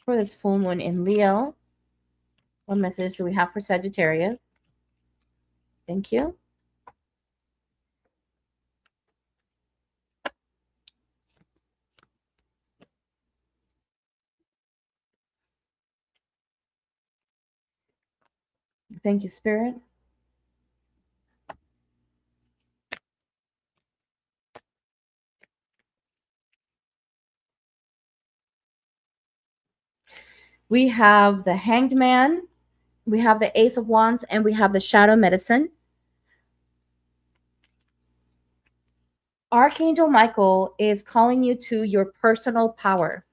For this full moon in Leo, what message do we have for Sagittarius? Thank you. Thank you, Spirit. We have the Hanged Man, we have the Ace of Wands, and we have the Shadow Medicine. Archangel Michael is calling you to your personal power.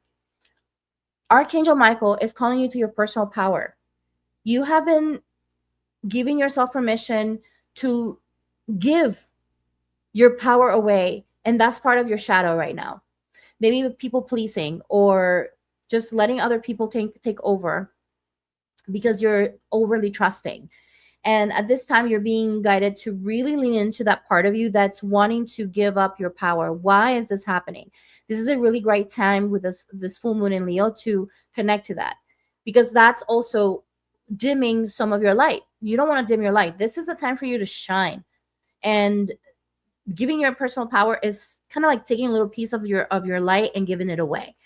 Archangel Michael is calling you to your personal power. You have been giving yourself permission to give your power away, and that's part of your shadow right now. Maybe with people pleasing, or just letting other people take over because you're overly trusting. And at this time, you're being guided to really lean into that part of you that's wanting to give up your power. Why is this happening? This is a really great time with this full moon in Leo to connect to that, because that's also dimming some of your light. You don't want to dim your light. This is the time for you to shine. And giving your personal power is kind of like taking a little piece of your light and giving it away.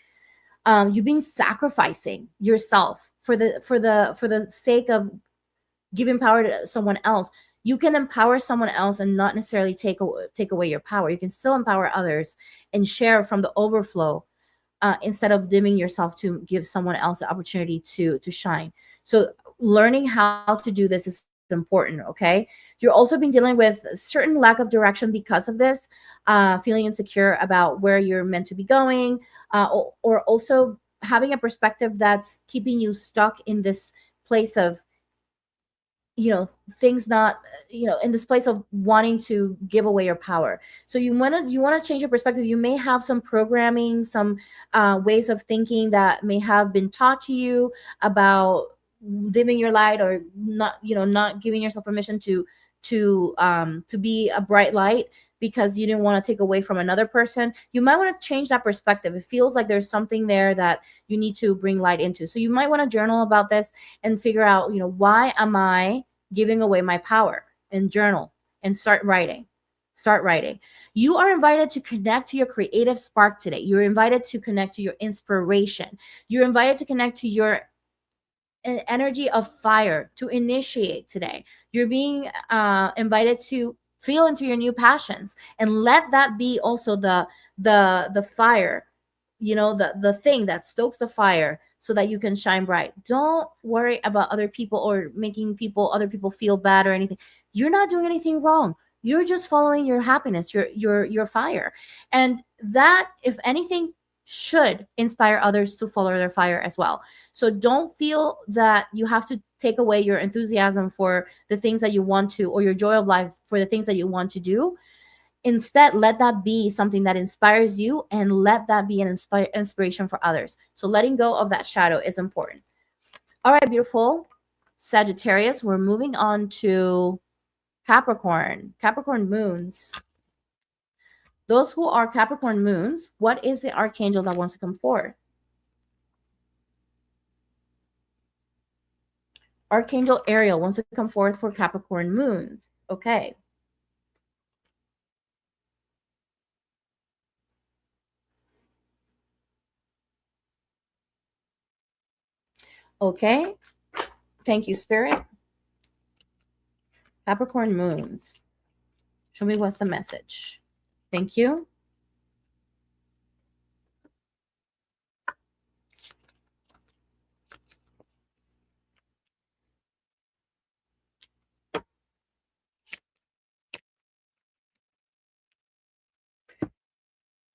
You've been sacrificing yourself for the sake of giving power to someone else. You can empower someone else and not necessarily take away your power. You can still empower others and share from the overflow, instead of dimming yourself to give someone else the opportunity to shine. So learning how to do this is important. Okay. You're also been dealing with a certain lack of direction because of this, feeling insecure about where you're meant to be going, or also having a perspective that's keeping you stuck in this place of, things not, in this place of wanting to give away your power. So you want to change your perspective. You may have some programming, some ways of thinking that may have been taught to you about dimming your light, or not giving yourself permission to be a bright light, because you didn't want to take away from another person. You might want to change that perspective. It feels like there's something there that you need to bring light into. So you might want to journal about this and figure out, why am I giving away my power? And journal and start writing. Start writing. You are invited to connect to your creative spark today. You're invited to connect to your inspiration. You're invited to connect to your energy of fire, to initiate today. You're being invited to feel into your new passions, and let that be also the fire, the thing that stokes the fire, so that you can shine bright. Don't worry about other people, or making other people feel bad or anything. You're not doing anything wrong. You're just following your happiness, your fire. And that, if anything, should inspire others to follow their fire as well. So don't feel that you have to take away your enthusiasm for the things that you want to, or your joy of life for the things that you want to do. Instead, let that be something that inspires you, and let that be an inspiration for others. So letting go of that shadow is important. All right, beautiful Sagittarius, we're moving on to Capricorn moons. Those who are Capricorn moons, what is the archangel that wants to come forward? Archangel Ariel wants to come forth for Capricorn moons. Okay. Okay. Thank you, Spirit. Capricorn moons. Show me what's the message. Thank you.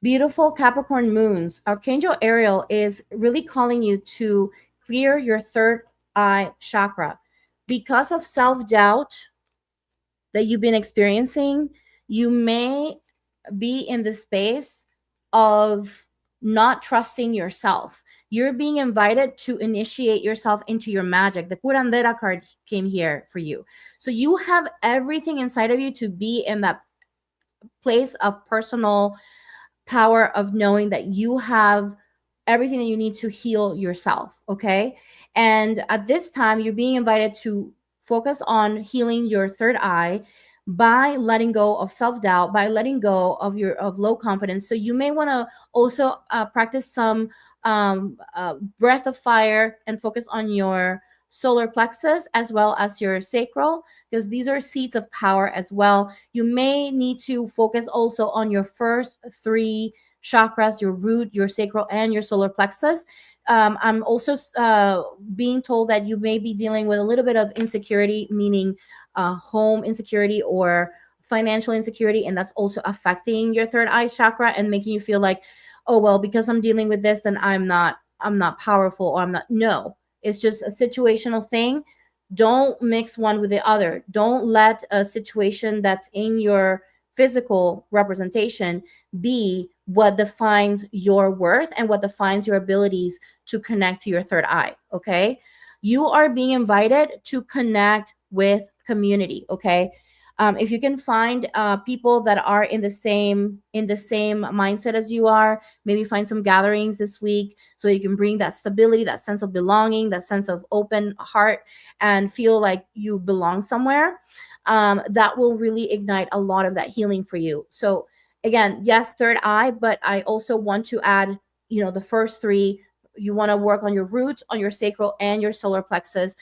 Beautiful Capricorn moons. Archangel Ariel is really calling you to clear your third eye chakra. Because of self doubt that you've been experiencing, you may be in the space of not trusting yourself. You're being invited to initiate yourself into your magic. The curandera card came here for you. So you have everything inside of you to be in that place of personal power, of knowing that you have everything that you need to heal yourself. Okay. And at this time, you're being invited to focus on healing your third eye by letting go of self-doubt, by letting go of your of low confidence. So you may want to also practice some breath of fire and focus on your solar plexus as well as your sacral, because these are seats of power as well. You may need to focus also on your first three chakras, your root, your sacral, and your solar plexus. I'm also being told that you may be dealing with a little bit of insecurity, meaning home insecurity or financial insecurity, and that's also affecting your third eye chakra and making you feel like, oh well, because I'm dealing with this, then I'm not powerful, or I'm not. No, it's just a situational thing. Don't mix one with the other. Don't let a situation that's in your physical representation be what defines your worth and what defines your abilities to connect to your third eye. Okay. You are being invited to connect with community. Okay. If you can find people that are in the same mindset as you are, maybe find some gatherings this week so you can bring that stability, that sense of belonging, that sense of open heart, and feel like you belong somewhere. That will really ignite a lot of that healing for you. So again, yes, third eye, but I also want to add, the first three. You want to work on your root, on your sacral, and your solar plexus,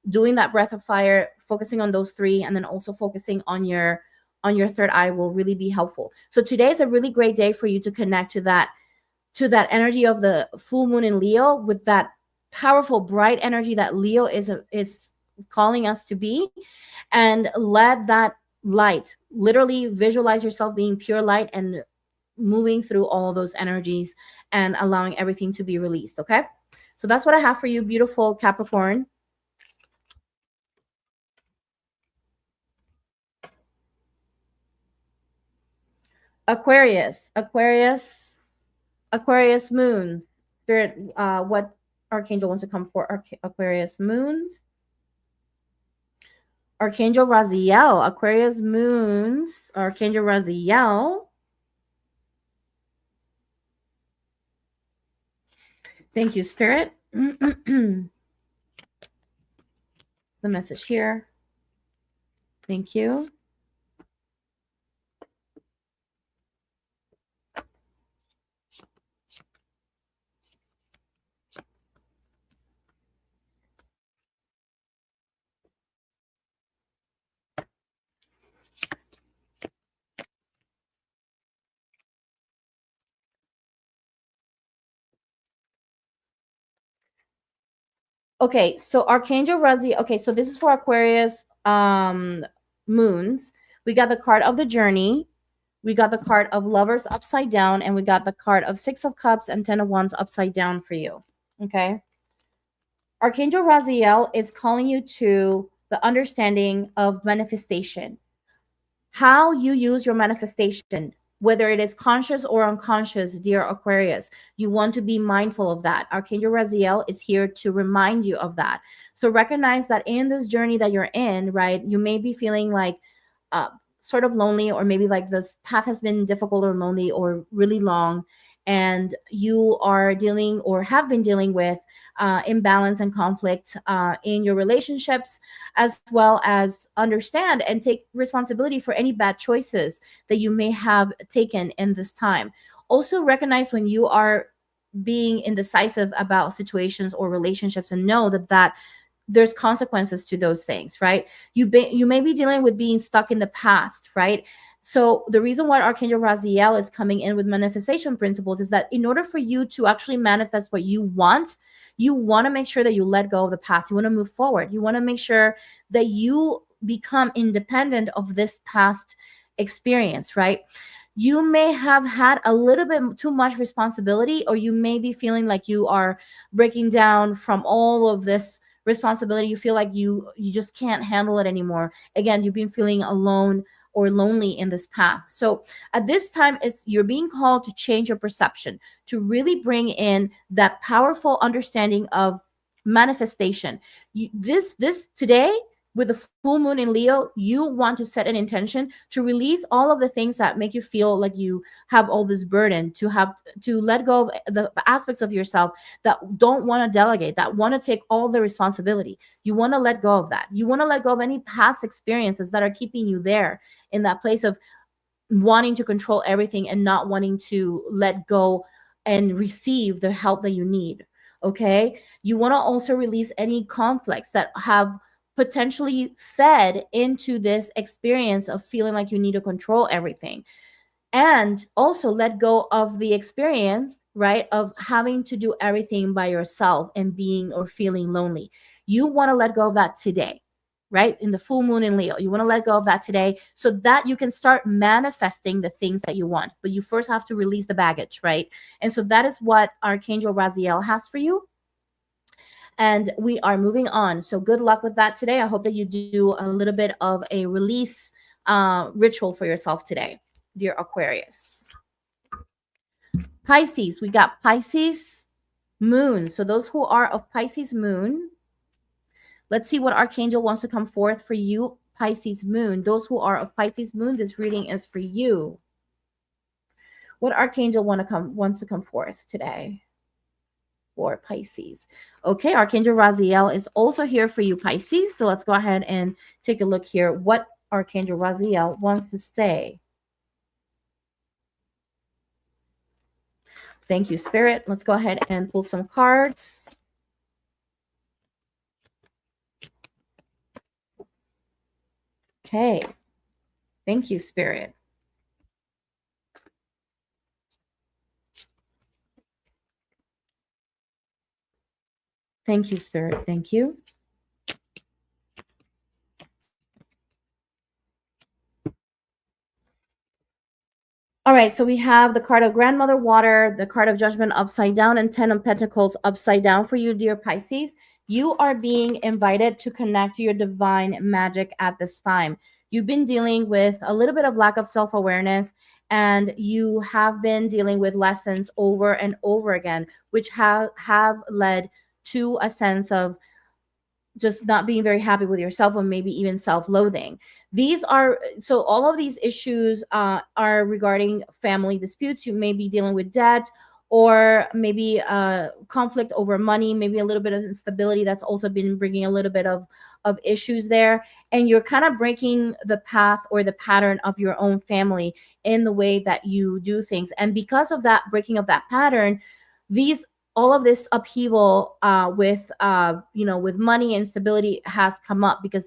doing that breath of fire, focusing on those three, and then also focusing on your third eye will really be helpful. So today is a really great day for you to connect to that energy of the full moon in Leo, with that powerful bright energy that Leo is calling us to be, and let that light, literally visualize yourself being pure light and moving through all those energies and allowing everything to be released. Okay, so that's what I have for you, beautiful Capricorn. Aquarius moons. Spirit, what archangel wants to come for Aquarius moons? Archangel Raziel. Aquarius moons. Archangel Raziel. Thank you, Spirit. The message here. Thank you. Okay, so Archangel Raziel. Okay, so this is for Aquarius moons. We got the card of the journey. We got the card of lovers upside down, and we got the card of Six of Cups and Ten of Wands upside down for you. Okay. Archangel Raziel is calling you to the understanding of manifestation. how you use your manifestation, whether it is conscious or unconscious, dear Aquarius. You want to be mindful of that. Archangel Raziel is here to remind you of that. So recognize that in this journey that you're in, right, you may be feeling like uh, sort of lonely, or maybe like this path has been difficult or lonely or really long, and you are dealing or have been dealing with imbalance and conflict in your relationships, as well as understand and take responsibility for any bad choices that you may have taken in this time. Also recognize when you are being indecisive about situations or relationships, and know that there's consequences to those things, right? You may be dealing with being stuck in the past, right? So the reason why Archangel Raziel is coming in with manifestation principles is that in order for you to actually manifest what you want to make sure that you let go of the past. You want to move forward. You want to make sure that you become independent of this past experience, right? You may have had a little bit too much responsibility, or you may be feeling like you are breaking down from all of this responsibility. You feel like you just can't handle it anymore. Again, you've been feeling alone or lonely in this path. So at this time, you're being called to change your perception, to really bring in that powerful understanding of manifestation. This today, with the full moon in Leo, you want to set an intention to release all of the things that make you feel like you have all this burden, to let go of the aspects of yourself that don't want to delegate, that want to take all the responsibility. You want to let go of that. You want to let go of any past experiences that are keeping you there in that place of wanting to control everything and not wanting to let go and receive the help that you need. Okay. You want to also release any conflicts that have potentially fed into this experience of feeling like you need to control everything, and also let go of the experience, right, of having to do everything by yourself and being or feeling lonely. You want to let go of that today, right? In the full moon in Leo, you want to let go of that today so that you can start manifesting the things that you want. But you first have to release the baggage, right? And so that is what Archangel Raziel has for you. And we are moving on. So good luck with that today. I hope that you do a little bit of a release ritual for yourself today, dear Aquarius. Pisces, we got Pisces moon. So those who are of Pisces moon, let's see what Archangel wants to come forth for you. Pisces moon. Those who are of Pisces moon, this reading is for you. What Archangel wants to come forth today for Pisces? Okay, Archangel Raziel is also here for you, Pisces. So let's go ahead and take a look here. What Archangel Raziel wants to say. Thank you, Spirit. Let's go ahead and pull some cards. Okay. Thank you, Spirit. Thank you, Spirit. Thank you. All right, so we have the card of Grandmother Water, the card of Judgment upside down, and 10 of Pentacles upside down for you, dear Pisces. You are being invited to connect to your divine magic at this time. You've been dealing with a little bit of lack of self-awareness, and you have been dealing with lessons over and over again, which have led to a sense of just not being very happy with yourself, or maybe even self-loathing. These are so all of these issues are regarding family disputes. You may be dealing with debt, or maybe conflict over money, maybe a little bit of instability that's also been bringing a little bit of issues there, and you're kind of breaking the path or the pattern of your own family in the way that you do things. And because of that breaking of that pattern, these all of this upheaval with with money and stability has come up, because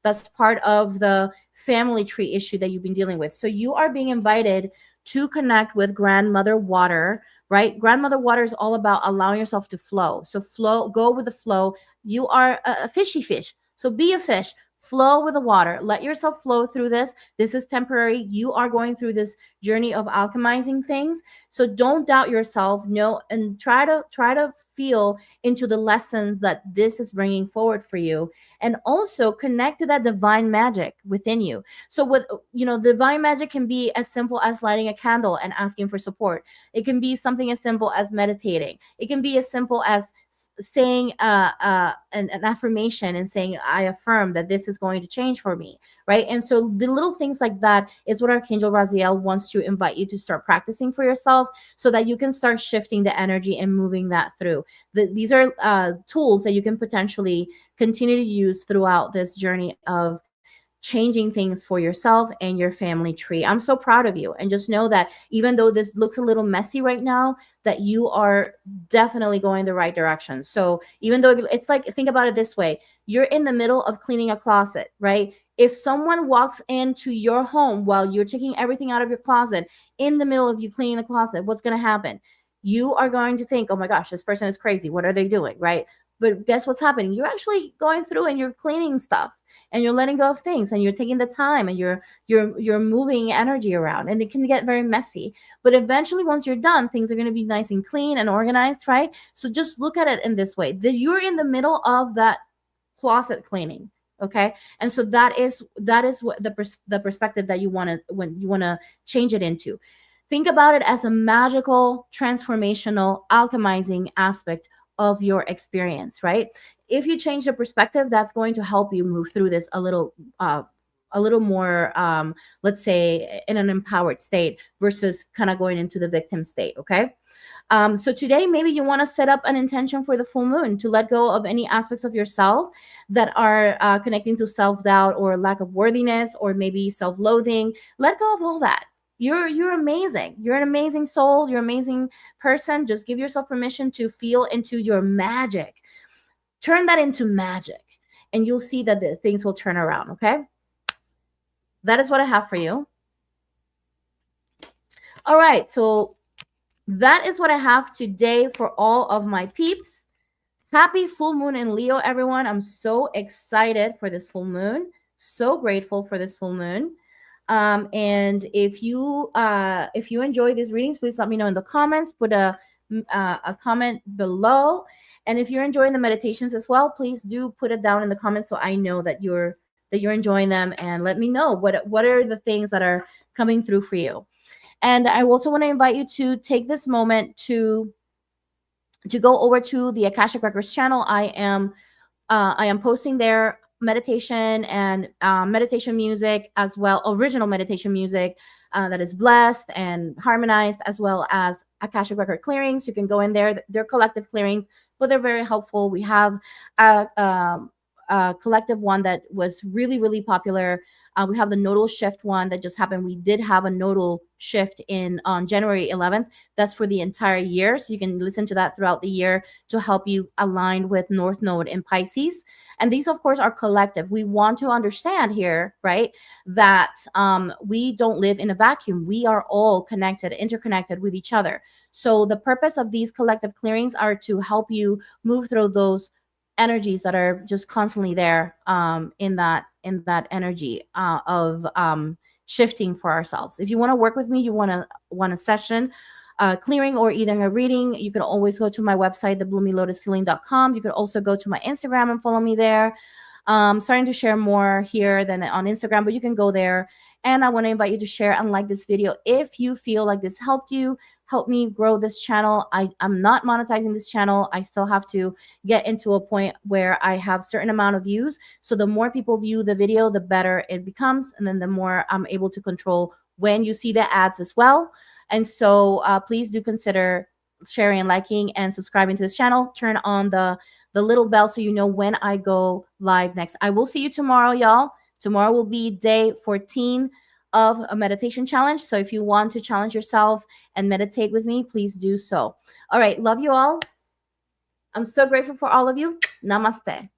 that's part of the family tree issue that you've been dealing with. So you are being invited to connect with Grandmother Water, right? Grandmother Water is all about allowing yourself to flow. So go with the flow. You are a fishy fish, so be a fish. Flow with the water. Let yourself flow through this. This is temporary. You are going through this journey of alchemizing things. So don't doubt yourself. No, and try to feel into the lessons that this is bringing forward for you, and also connect to that divine magic within you. So with divine magic can be as simple as lighting a candle and asking for support. It can be something as simple as meditating. It can be as simple as saying an affirmation and saying, I affirm that this is going to change for me, right? And so the little things like that is what Archangel Raziel wants to invite you to start practicing for yourself, so that you can start shifting the energy and moving that through. These are tools that you can potentially continue to use throughout this journey of changing things for yourself and your family tree. I'm so proud of you. And just know that even though this looks a little messy right now, that you are definitely going the right direction. So even though it's like, think about it this way, you're in the middle of cleaning a closet, right? If someone walks into your home while you're taking everything out of your closet, in the middle of you cleaning the closet, what's going to happen? You are going to think, oh my gosh, this person is crazy. What are they doing? Right? But guess what's happening? You're actually going through and you're cleaning stuff, and you're letting go of things, and you're taking the time, and you're moving energy around, and it can get very messy. But eventually, once you're done, things are going to be nice and clean and organized, right? So just look at it in this way, that you're in the middle of that closet cleaning. Okay. And so that is what the perspective that you want to, when you want to change it into. Think about it as a magical, transformational, alchemizing aspect of your experience, right? If you change the perspective, that's going to help you move through this a little more, let's say, in an empowered state versus kind of going into the victim state. Okay. So today, maybe you want to set up an intention for the full moon to let go of any aspects of yourself that are connecting to self-doubt or lack of worthiness, or maybe self-loathing. Let go of all that. You're amazing. You're an amazing soul. You're an amazing person. Just give yourself permission to feel into your magic. Turn that into magic, and you'll see that the things will turn around. Okay. That is what I have for you. All right. So that is what I have today for all of my peeps. Happy full moon in Leo, everyone. I'm so excited for this full moon. So grateful for this full moon. And if you enjoy these readings, please let me know in the comments. Put a comment below. And if you're enjoying the meditations as well, please do put it down in the comments so I know that you're enjoying them, and let me know what are the things that are coming through for you. And I also want to invite you to take this moment to go over to the Akashic Records channel. I am posting there meditation and meditation music, as well, original meditation music that is blessed and harmonized, as well as Akashic Record clearings. You can go in there. They're collective clearings, but they're very helpful. We have a collective one that was really, really popular. We have the nodal shift one that just happened. We did have a nodal shift on January 11th. That's for the entire year. So you can listen to that throughout the year to help you align with North Node in Pisces. And these, of course, are collective. We want to understand here, right, that we don't live in a vacuum. We are all connected, interconnected with each other. So the purpose of these collective clearings are to help you move through those energies that are just constantly there in that energy of shifting for ourselves. If you want to work with me, you want a session, clearing, or either a reading, you can always go to my website, thebloomilotushealing.com. You could also go to my Instagram and follow me there. Starting to share more here than on Instagram, but you can go there. And I want to invite you to share and like this video if you feel like this helped you, help me grow this channel. I'm not monetizing this channel. I still have to get into a point where I have certain amount of views. So the more people view the video, the better it becomes. And then the more I'm able to control when you see the ads as well. And so please do consider sharing and liking and subscribing to this channel. Turn on the little bell so you know when I go live next. I will see you tomorrow, y'all. Tomorrow will be day 14 of a meditation challenge. So if you want to challenge yourself and meditate with me, please do so. All right. Love you all. I'm so grateful for all of you. Namaste.